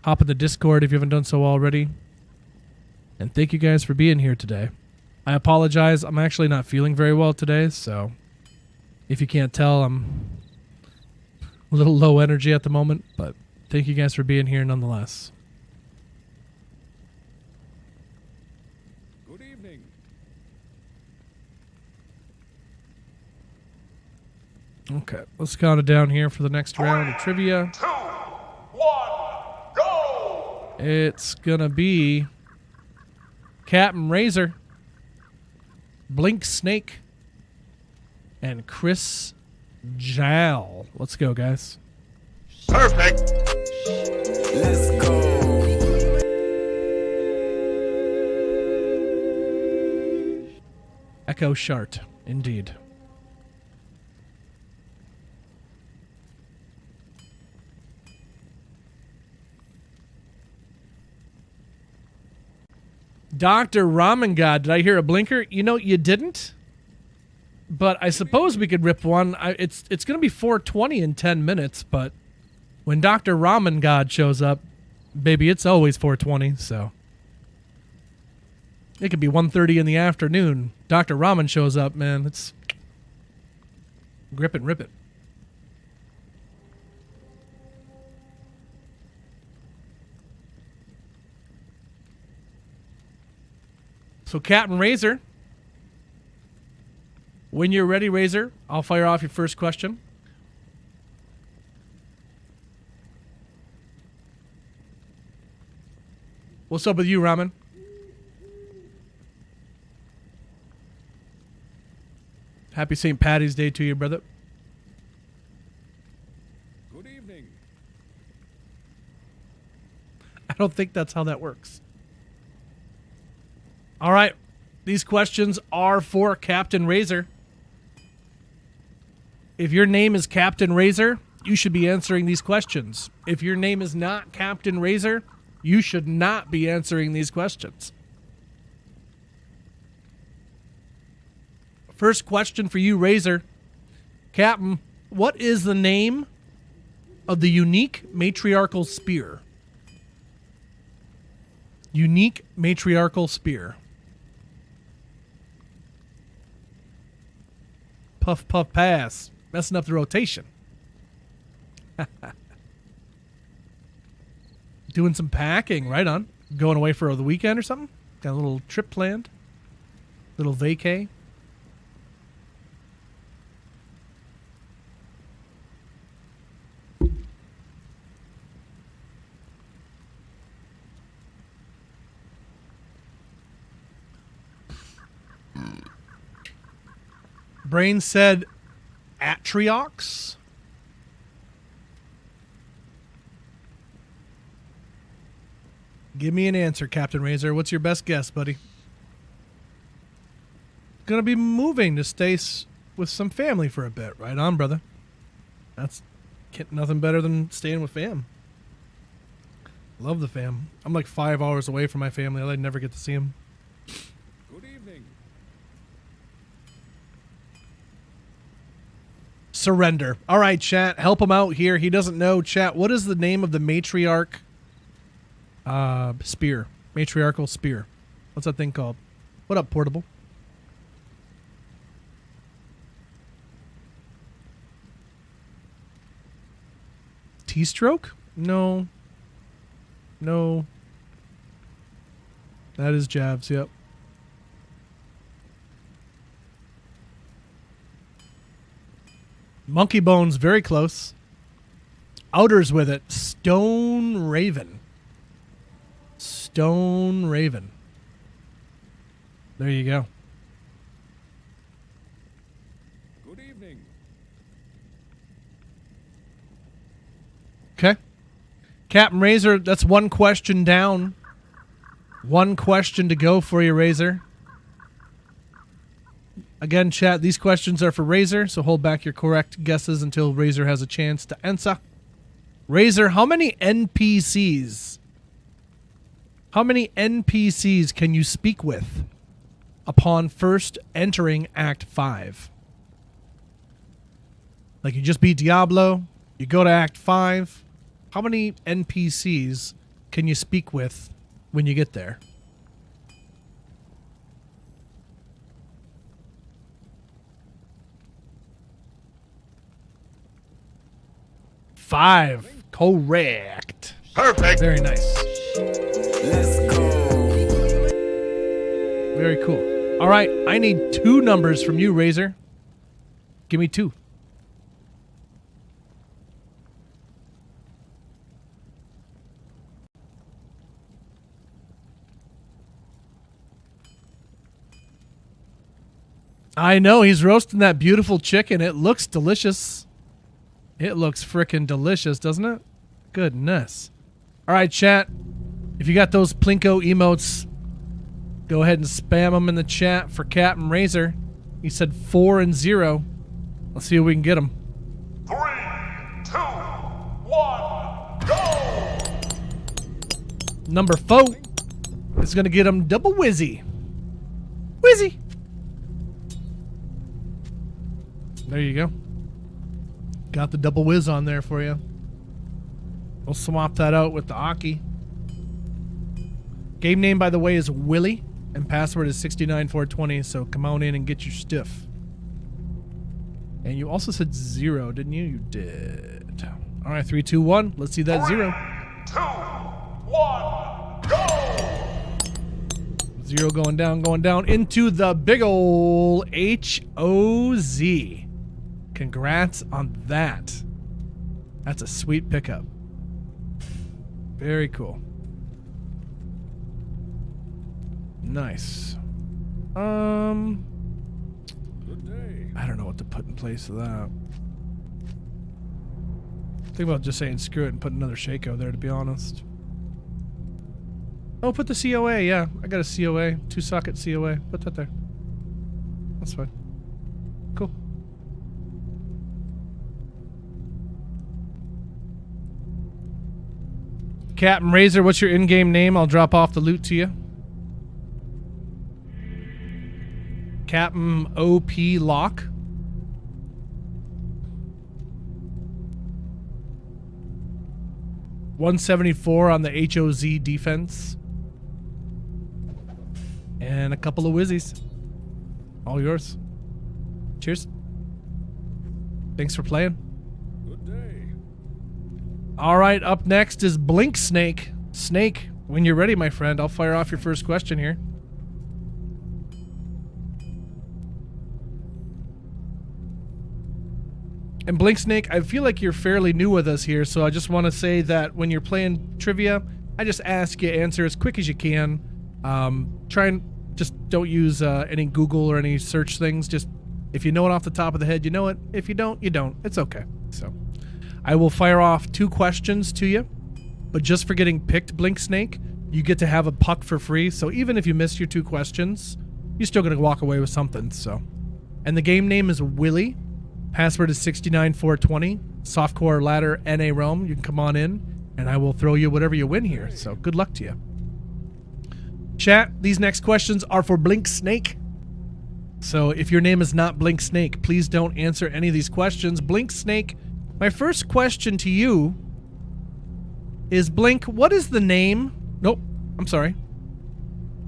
Hop in the Discord if you haven't done so already. And thank you guys for being here today. I apologize. I'm actually not feeling very well today, so if you can't tell, I'm a little low energy at the moment, but thank you guys for being here nonetheless. Good evening. Okay, let's count it down here for the next round of trivia. 2, 1, go! It's gonna be Captain Razor, Blink Snake, and Chris Jal. Let's go, guys. Perfect. Let's go. Echo Shart, indeed. Dr. Ramen God, did I hear a blinker? You know, you didn't. But I suppose we could rip one. It's going to be 4:20 in 10 minutes, but when Dr. Ramen God shows up, baby, it's always 4:20, so. It could be 1:30 in the afternoon. Dr. Ramen shows up, man. It's grip it, rip it. So Captain Razor, when you're ready, Razor, I'll fire off your first question. What's up with you, Ramen? Happy St. Patty's Day to you, brother. Good evening. I don't think that's how that works. All right. These questions are for Captain Razor. If your name is Captain Razor, you should be answering these questions. If your name is not Captain Razor, you should not be answering these questions. First question for you, Razor. Captain, what is the name of the unique matriarchal spear? Unique matriarchal spear. Puff, puff, pass. Messing up the rotation. Doing some packing, right on. Going away for the weekend or something? Got a little trip planned? Little vacay? Brain said Atriox. Give me an answer, Captain Razor. What's your best guess, buddy? Gonna be moving to stay with some family for a bit. Right on, brother. That's nothing better than staying with fam. Love the fam. I'm like 5 hours away from my family. I never get to see them. Good evening. Surrender. All right, chat. Help him out here. He doesn't know. Chat, what is the name of the matriarch spear? Matriarchal spear. What's that thing called? What up, Portable? T-stroke? No. No. That is jabs, yep. Monkey Bones, very close. Outers with it. Stone Raven. Stone Raven. There you go. Good evening. Okay. Captain Razor, that's one question down. One question to go for you, Razor. Again, chat, these questions are for Razor, so hold back your correct guesses until Razor has a chance to answer. Razor, how many NPCs can you speak with upon first entering Act 5? Like you just beat Diablo, You go to Act 5. How many NPCs can you speak with when you get there? Five. Correct. Perfect. Very nice. Let's go. Very cool. All right, I need 2 numbers from you, Razor. Give me 2. I know, he's roasting that beautiful chicken. It looks delicious. It looks frickin' delicious, doesn't it? Goodness. All right, chat. If you got those Plinko emotes, go ahead and spam them in the chat for Captain Razor. He said 4 and 0. Let's see if we can get him. 3, 2, 1, go! Number 4 is going to get him double whizzy. Whizzy. There you go. Got the double whiz on there for you. We'll swap that out with the Aki. Game name, by the way, is Willie, and password is 69420, so come on in and get your stuff. And you also said 0, didn't you? You did. All right, 3, 2, 1. Let's see that 0. 2, 1, go! 0 going down into the big ol' HOZ. Congrats on that. That's a sweet pickup. Very cool. Nice. Good day. I don't know what to put in place of that. Think about just saying screw it and put another Shaco there, to be honest. Oh, put the COA, yeah. I got a COA. 2-socket COA. Put that there. That's fine. Cool. Captain Razor, what's your in-game name? I'll drop off the loot to you. Captain OP Lock. $174 on the HOZ defense. And a couple of whizzies. All yours. Cheers. Thanks for playing. Good day. All right, up next is Blink Snake. Snake, when you're ready, my friend, I'll fire off your first question here. And Blink Snake, I feel like you're fairly new with us here, so I just want to say that when you're playing trivia, I just ask you answer as quick as you can. Try and just don't use any Google or any search things. Just if you know it off the top of the head, you know it. If you don't, you don't. It's okay. So I will fire off 2 questions to you, but just for getting picked, Blink Snake, you get to have a puck for free. So even if you missed your 2 questions, you're still going to walk away with something. So, and the game name is Willie. Password is 69420. Softcore ladder NA Realm. You can come on in, and I will throw you whatever you win here. So good luck to you. Chat, these next questions are for Blink Snake. So if your name is not Blink Snake, please don't answer any of these questions. Blink Snake, my first question to you is, Blink, what is the name? Nope, I'm sorry.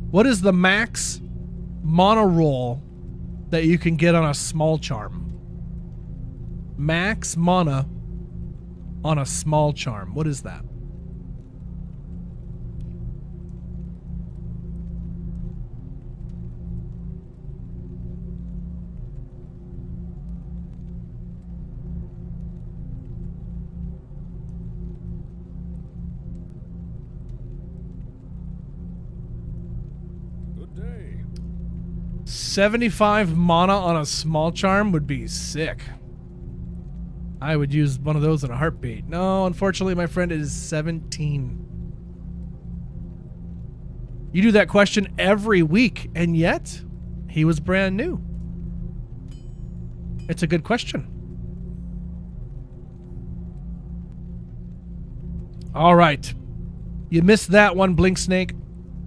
What is the max mono roll that you can get on a small charm? Max mana on a small charm. What is that? Good day. 75 mana on a small charm would be sick. I would use one of those in a heartbeat. No, unfortunately, my friend, it is 17. You do that question every week, and yet he was brand new. It's a good question. All right. You missed that one, Blink Snake.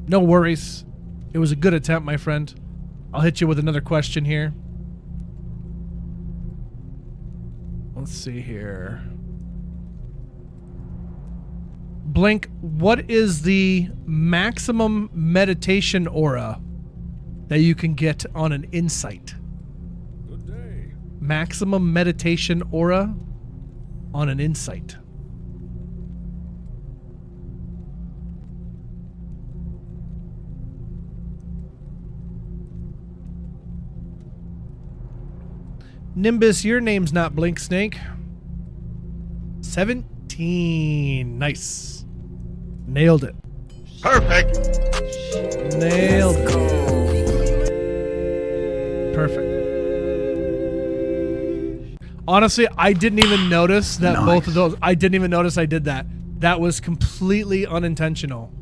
No worries. It was a good attempt, my friend. I'll hit you with another question here. Let's see here. Blink, what is the maximum meditation aura that you can get on an insight? Good day. Maximum meditation aura on an insight. Nimbus, your name's not Blink Snake. 17. Nice. Nailed it. Perfect. Nailed it. Perfect. Honestly, I didn't even notice that both of those. I didn't even notice I did that. That was completely unintentional.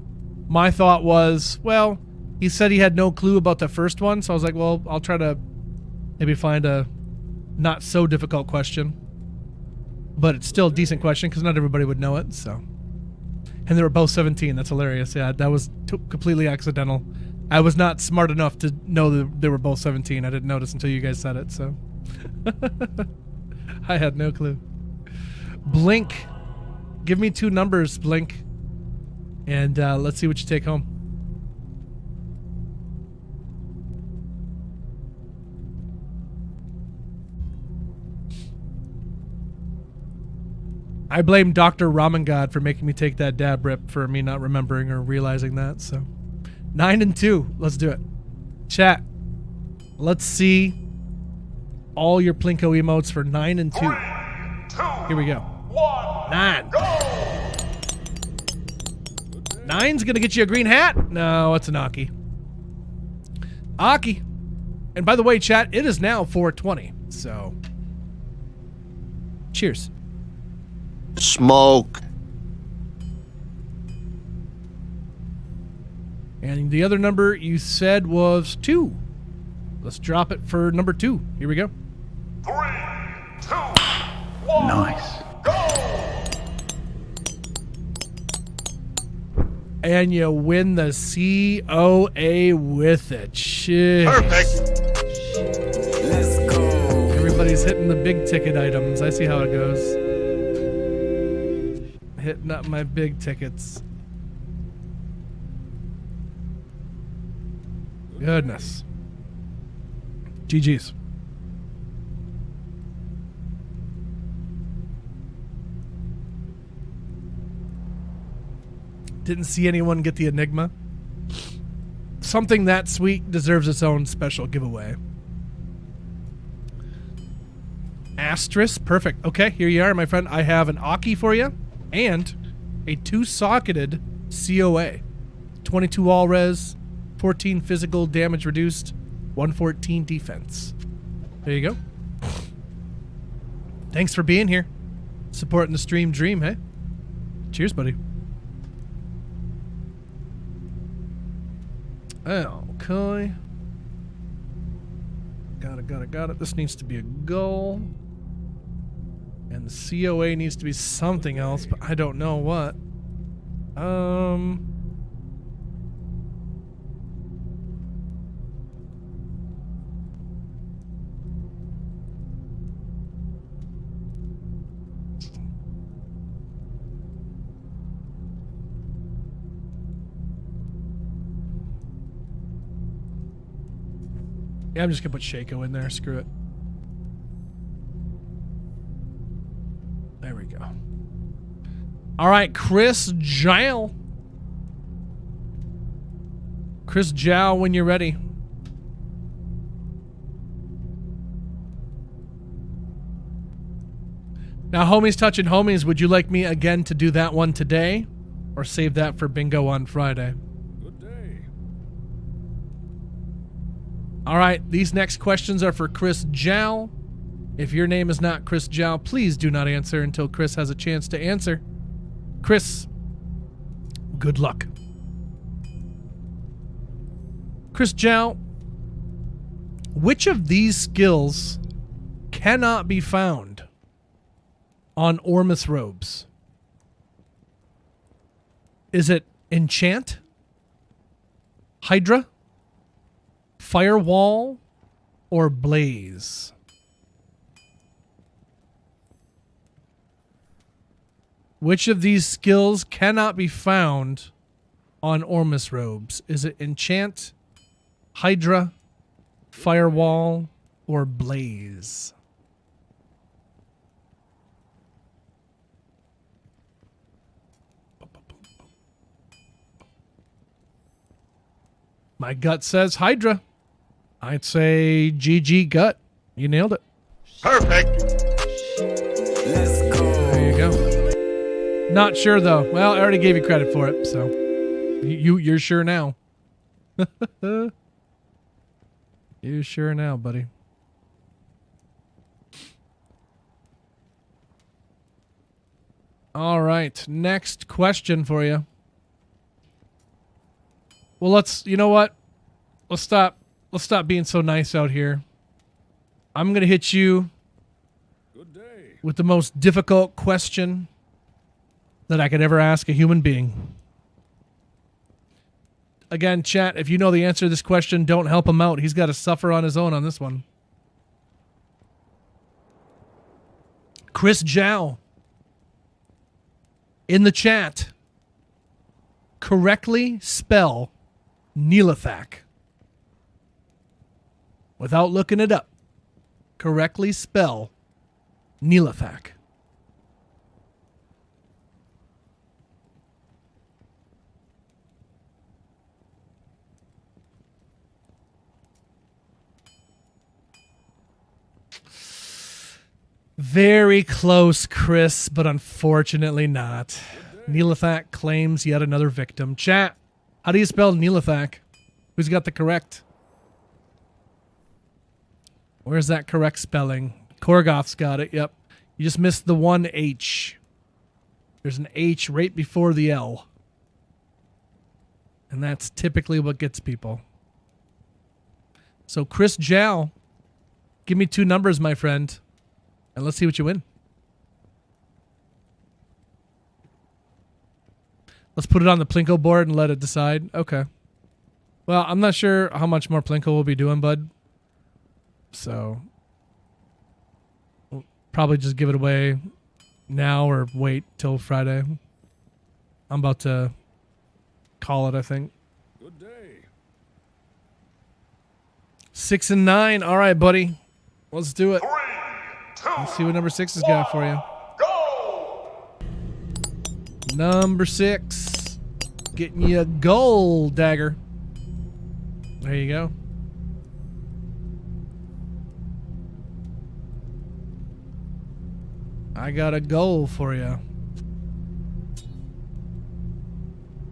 My thought was, well, he said he had no clue about the first one, so I was like, well, I'll try to maybe find a not so difficult question. But it's still a decent question because not everybody would know it, so. And they were both 17. That's hilarious. Yeah, that was completely accidental. I was not smart enough to know that they were both 17. I didn't notice until you guys said it, so. I had no clue. Blink. Give me 2 numbers, Blink. And let's see what you take home. I blame Dr. Ramen God for making me take that dab rip for me not remembering or realizing that, so. 9 and 2. Let's do it. Chat. Let's see all your Plinko emotes for 9 and 2. 3, 2, Here we go. 1. 9. Go. 9's gonna get you a green hat? No, it's an Aki. Aki. And by the way, chat, it is now 4:20, so. Cheers. Smoke. And the other number you said was 2. Let's drop it for number 2. Here we go. 3, 2, 1. Nice. Go. And you win the COA with it. Shit. Perfect. Everybody's hitting the big ticket items. I see how it goes. Hitting up my big tickets. Goodness. GG's. Didn't see anyone get the Enigma. Something that sweet deserves its own special giveaway. Asterisk, perfect. Okay, here you are, my friend. I have an Aki for you and a 2-socketed COA. 22 all res, 14 physical damage reduced, 114 defense. There you go. Thanks for being here. Supporting the stream dream, hey? Cheers, buddy. Okay. Got it. This needs to be a goal. And the COA needs to be something else, but I don't know what. Yeah, I'm just gonna put Shaco in there. Screw it. There we go. All right, Chris Jow. Chris Jow, when you're ready. Now, homies touching homies, would you like me again to do that one today? Or save that for bingo on Friday? Good day. All right, these next questions are for Chris Jow. If your name is not Chris Jow, please do not answer until Chris has a chance to answer. Chris, good luck. Chris Jow, which of these skills cannot be found on Ormus robes? Is it Enchant, Hydra, Firewall, or Blaze? Which of these skills cannot be found on Ormus robes? Is it enchant, Hydra, firewall, or blaze? My gut says Hydra. I'd say GG gut. You nailed it. Perfect. Let's go. There you go. Not sure though. Well, I already gave you credit for it, so you're sure now. You're sure now, buddy. All right, next question for you. Well, you know what? Let's stop being so nice out here. I'm going to hit you Good day. with the most difficult question that I could ever ask a human being. Again, chat, if you know the answer to this question, don't help him out. He's got to suffer on his own on this one. Chris Zhao in the chat, correctly spell Neelathak. Without looking it up, correctly spell Neelathak. Very close, Chris, but unfortunately not. Neelathak claims yet another victim. Chat, how do you spell Neelathak? Who's got the correct? Where's that correct spelling? Korgoth's got it, yep. You just missed the one H. There's an H right before the L. And that's typically what gets people. So Chris Zhao, give me two numbers, my friend. And let's see what you win. Let's put it on the Plinko board and let it decide. Okay. Well, I'm not sure how much more Plinko we'll be doing, bud. So we'll probably just give it away now or wait till Friday. I'm about to call it, I think. Good day. 6 and 9. All right, buddy. Let's do it. 3, 2, Let's see what number 6 has got for you. go. Number 6. Getting you a gold dagger. There you go. I got a goal for you.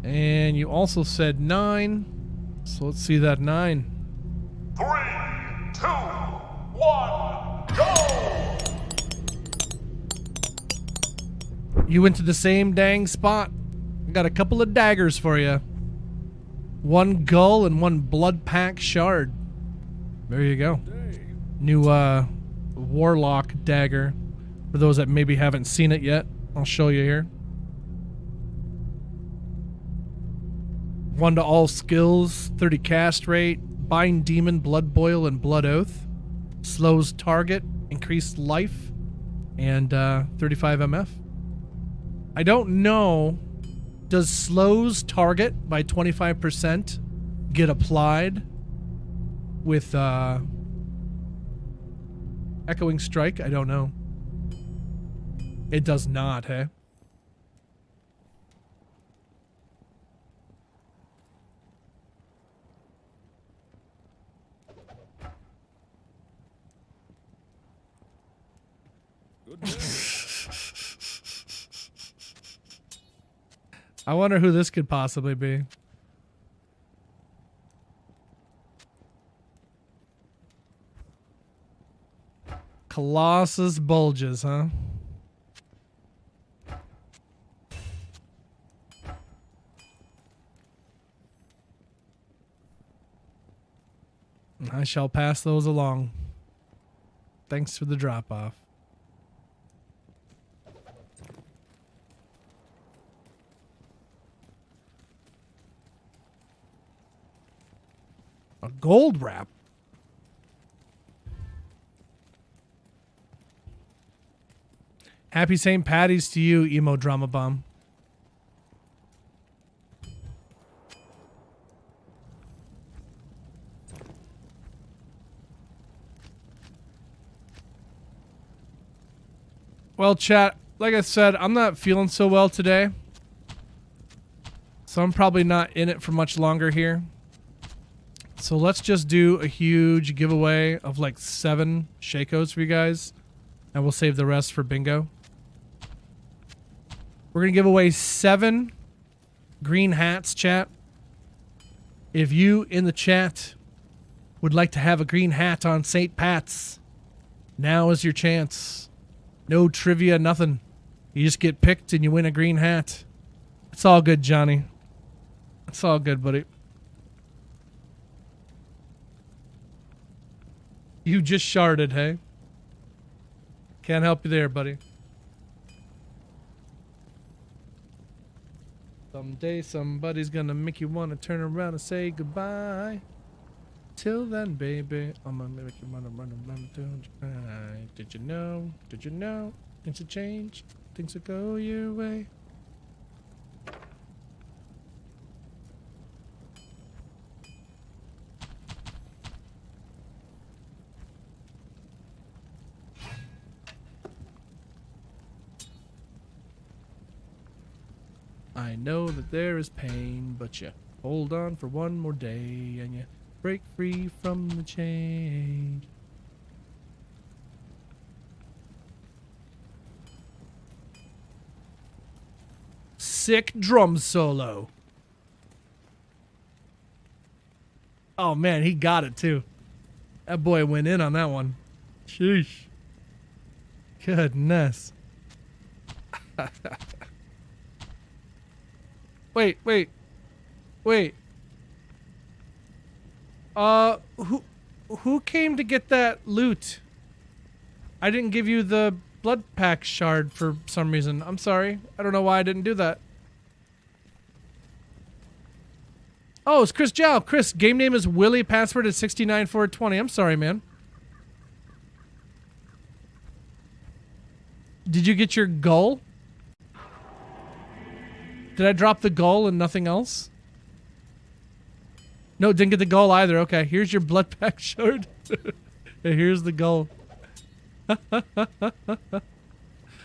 And you also said 9. So let's see that 9. 3, 2, 1, go. You went to the same dang spot. I got a couple of daggers for you. One gull and one blood pack shard. There you go. Day. New warlock dagger. For those that maybe haven't seen it yet, I'll show you here. 1 to all skills, 30 cast rate, bind demon, blood boil, and blood oath. Slows target, increased life, and 35 MF. I don't know, does slows target by 25% get applied with echoing strike? I don't know. It does not, hey? Good day. I wonder who this could possibly be. Colossus Bulges, huh? I shall pass those along. Thanks for the drop-off. A gold wrap? Happy St. Patty's to you, Emo Drama Bomb. Well, chat, like I said, I'm not feeling so well today. So I'm probably not in it for much longer here. So let's just do a huge giveaway of like 7 Shakos for you guys. And we'll save the rest for bingo. We're going to give away 7 green hats, chat. If you in the chat would like to have a green hat on St. Pat's, now is your chance. No trivia, nothing. You just get picked and you win a green hat. It's all good, Johnny. It's all good, buddy. You just sharded, hey? Can't help you there, buddy. Someday somebody's gonna make you wanna turn around and say goodbye. Till then, baby, I'm gonna make you wanna run around and try. Did you know? Did you know? Things will change. Things will go your way. I know that there is pain, but you hold on for one more day and you break free from the change. Sick drum solo. Oh man, he got it too. That boy went in on that one. Sheesh. Goodness. Wait. Who came to get that loot? I didn't give you the blood pack shard for some reason. I'm sorry. I don't know why I didn't do that. Oh, it's Chris Jow. Chris, game name is Willie. Password is 69420. I'm sorry, man. Did you get your goal? Did I drop the goal and nothing else? No, didn't get the goal either. Okay, here's your blood pack shard. Here's the goal. I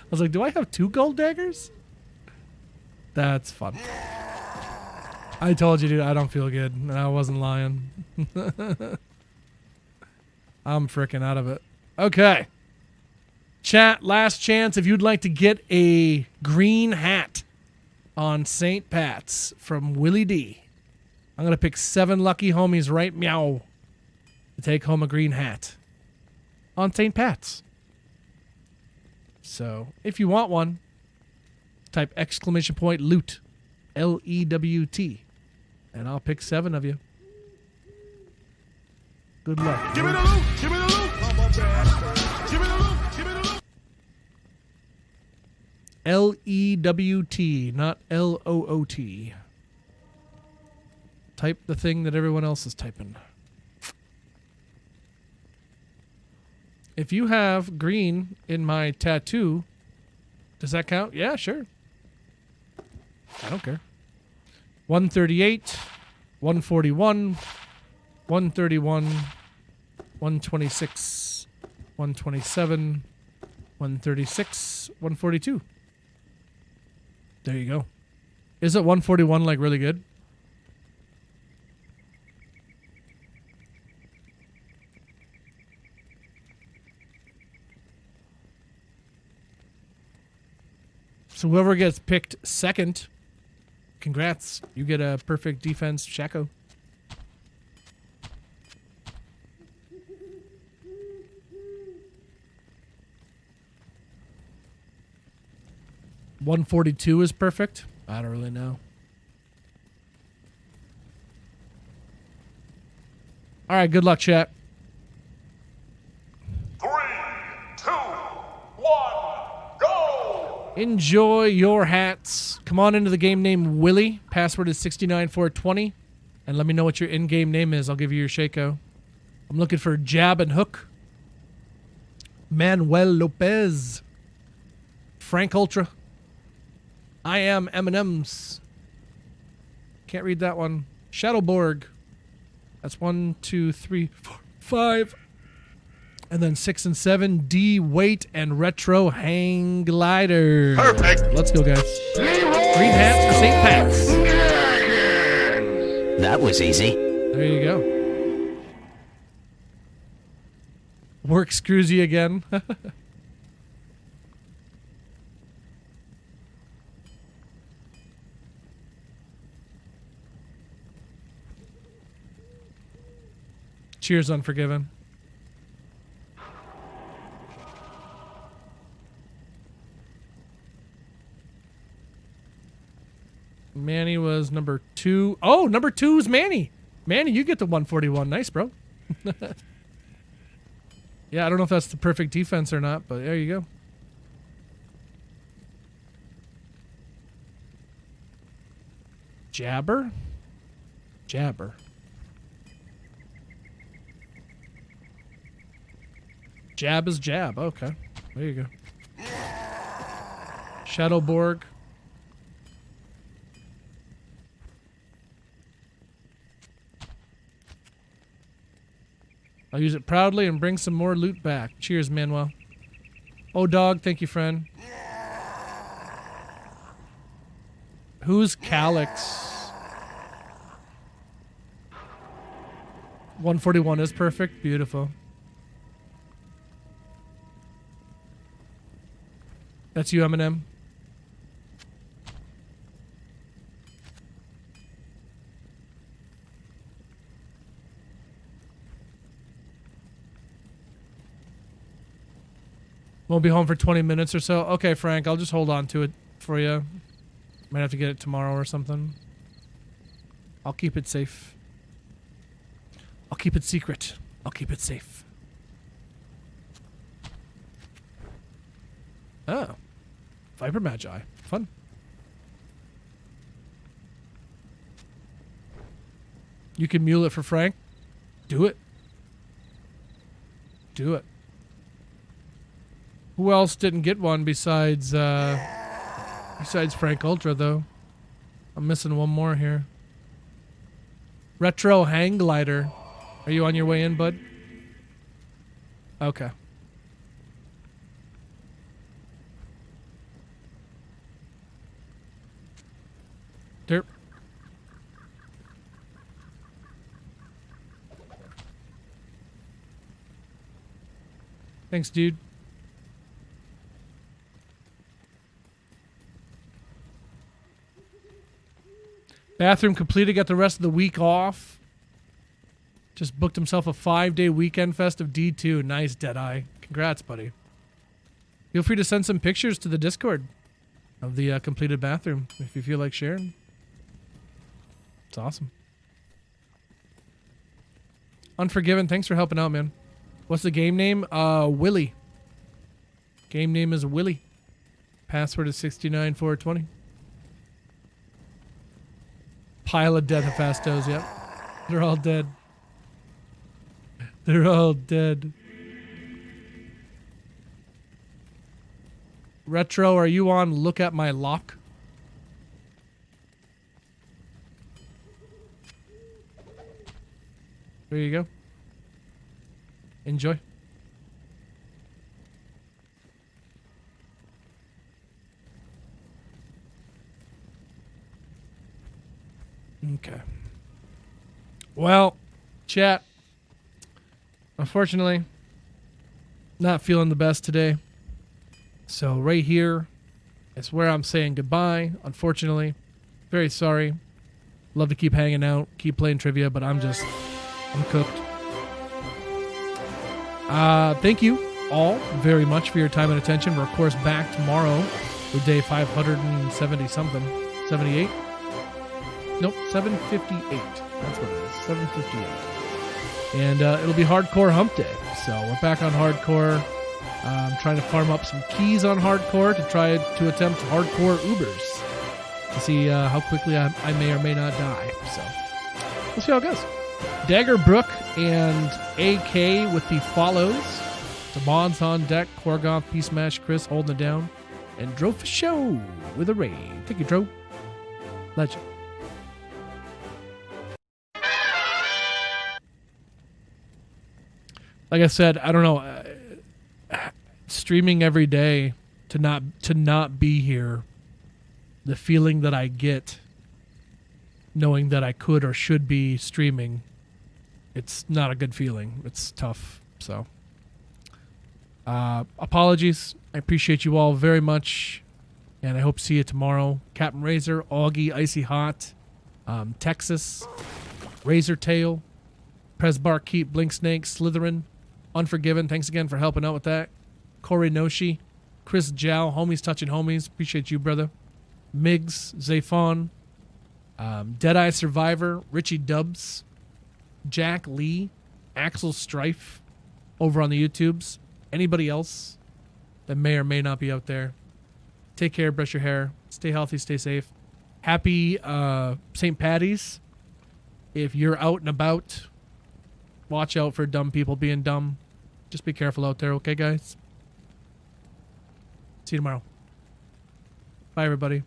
was like, do I have 2 gold daggers? That's fun. I told you, dude, I don't feel good. And I wasn't lying. I'm freaking out of it. Okay. Chat, last chance if you'd like to get a green hat on St. Pat's from Willie D. I'm going to pick 7 lucky homies right meow to take home a green hat on St. Pat's. So, if you want one, type !lewt, L-E-W-T, and I'll pick 7 of you. Good luck. Give me the loot! Give me the loot! Give me the loot! Give me the loot! L-E-W-T, not L-O-O-T. Type the thing that everyone else is typing. If you have green in my tattoo, does that count? Yeah, sure. I don't care. 138, 141, 131, 126, 127, 136, 142. There you go. Is it 141 like really good? So whoever gets picked second, congrats. You get a perfect defense Shaco. $142 is perfect. I don't really know. All right, good luck, chat. 3, 2, 1, go! Enjoy your hats. Come on into the game name Willie. Password is 69420. And let me know what your in-game name is. I'll give you your Shaco. I'm looking for Jab and Hook. Manuel Lopez. Frank Ultra. I am M&M's. Can't read that one. Shadowborg. That's 1, 2, 3, 4, 5. And then 6 and 7. D Weight and Retro Hang Glider. Perfect. Let's go, guys. Green hats for St. Pat's. That was easy. There you go. Work screwsy again. Cheers, Unforgiven. Manny was number 2. Oh, number 2 is Manny. Manny, you get the 141. Nice, bro. Yeah, I don't know if that's the perfect defense or not, but there you go. Jabber? Jabber. Jab is jab. Okay. There you go. Shadowborg. I'll use it proudly and bring some more loot back. Cheers, Manuel. Oh, dog. Thank you, friend. Who's Calyx? 141 is perfect. Beautiful. That's you, Eminem. Won't be home for 20 minutes or so. Okay, Frank, I'll just hold on to it for you. Might have to get it tomorrow or something. I'll keep it safe. I'll keep it secret. I'll keep it safe. Oh. Viper Magi. Fun. You can mule it for Frank. Do it. Do it. Who else didn't get one besides Frank Ultra, though? I'm missing one more here. Retro Hang Glider. Are you on your way in, bud? Okay. Derp. Thanks, dude. Bathroom completed, got the rest of the week off. Just booked himself a 5-day weekend fest of D2. Nice, Deadeye. Congrats, buddy. Feel free to send some pictures to the Discord of the completed bathroom if you feel like sharing. It's awesome. Unforgiven, thanks for helping out, man. What's the game name? Willy. Game name is Willy. Password is 69420. Pile of dead Hephaestos, yep. They're all dead. They're all dead. Retro, are you on Look at My Lock? There you go. Enjoy. Okay. Well, chat. Unfortunately, not feeling the best today. So right here is where I'm saying goodbye. Unfortunately, very sorry. Love to keep hanging out, keep playing trivia, but I'm cooked. Thank you all very much for your time and attention. We're of course back tomorrow with day 570 something, 78. Nope, 758. That's what it is. 758. And it'll be hardcore hump day. So we're back on hardcore. I'm trying to farm up some keys on hardcore to try to attempt hardcore Ubers to see how quickly I may or may not die. So we'll see how it goes. Dagger Brook and AK with the follows. The mods on deck. Korgoth, Peace Mash, Chris holding it down. And Dro for show with a raid. Thank you, Dro. Legend. Like I said, I don't know. Streaming every day to not be here, the feeling that I get knowing that I could or should be streaming, it's not a good feeling. It's tough. So, apologies. I appreciate you all very much, and I hope to see you tomorrow. Captain Razor, Augie, Icy Hot, Texas, Razor Tail, Presbar Keep, Blink Snake, Slytherin, Unforgiven. Thanks again for helping out with that. Corey Noshi, Chris Jow, Homies Touching Homies. Appreciate you, brother. Migs, Zayfon, Deadeye Survivor, Richie Dubs, Jack Lee, Axel Strife over on the YouTubes. Anybody else that may or may not be out there. Take care, brush your hair, stay healthy, stay safe. Happy St. Patty's. If you're out and about, watch out for dumb people being dumb. Just be careful out there, okay, guys? See you tomorrow. Bye, everybody.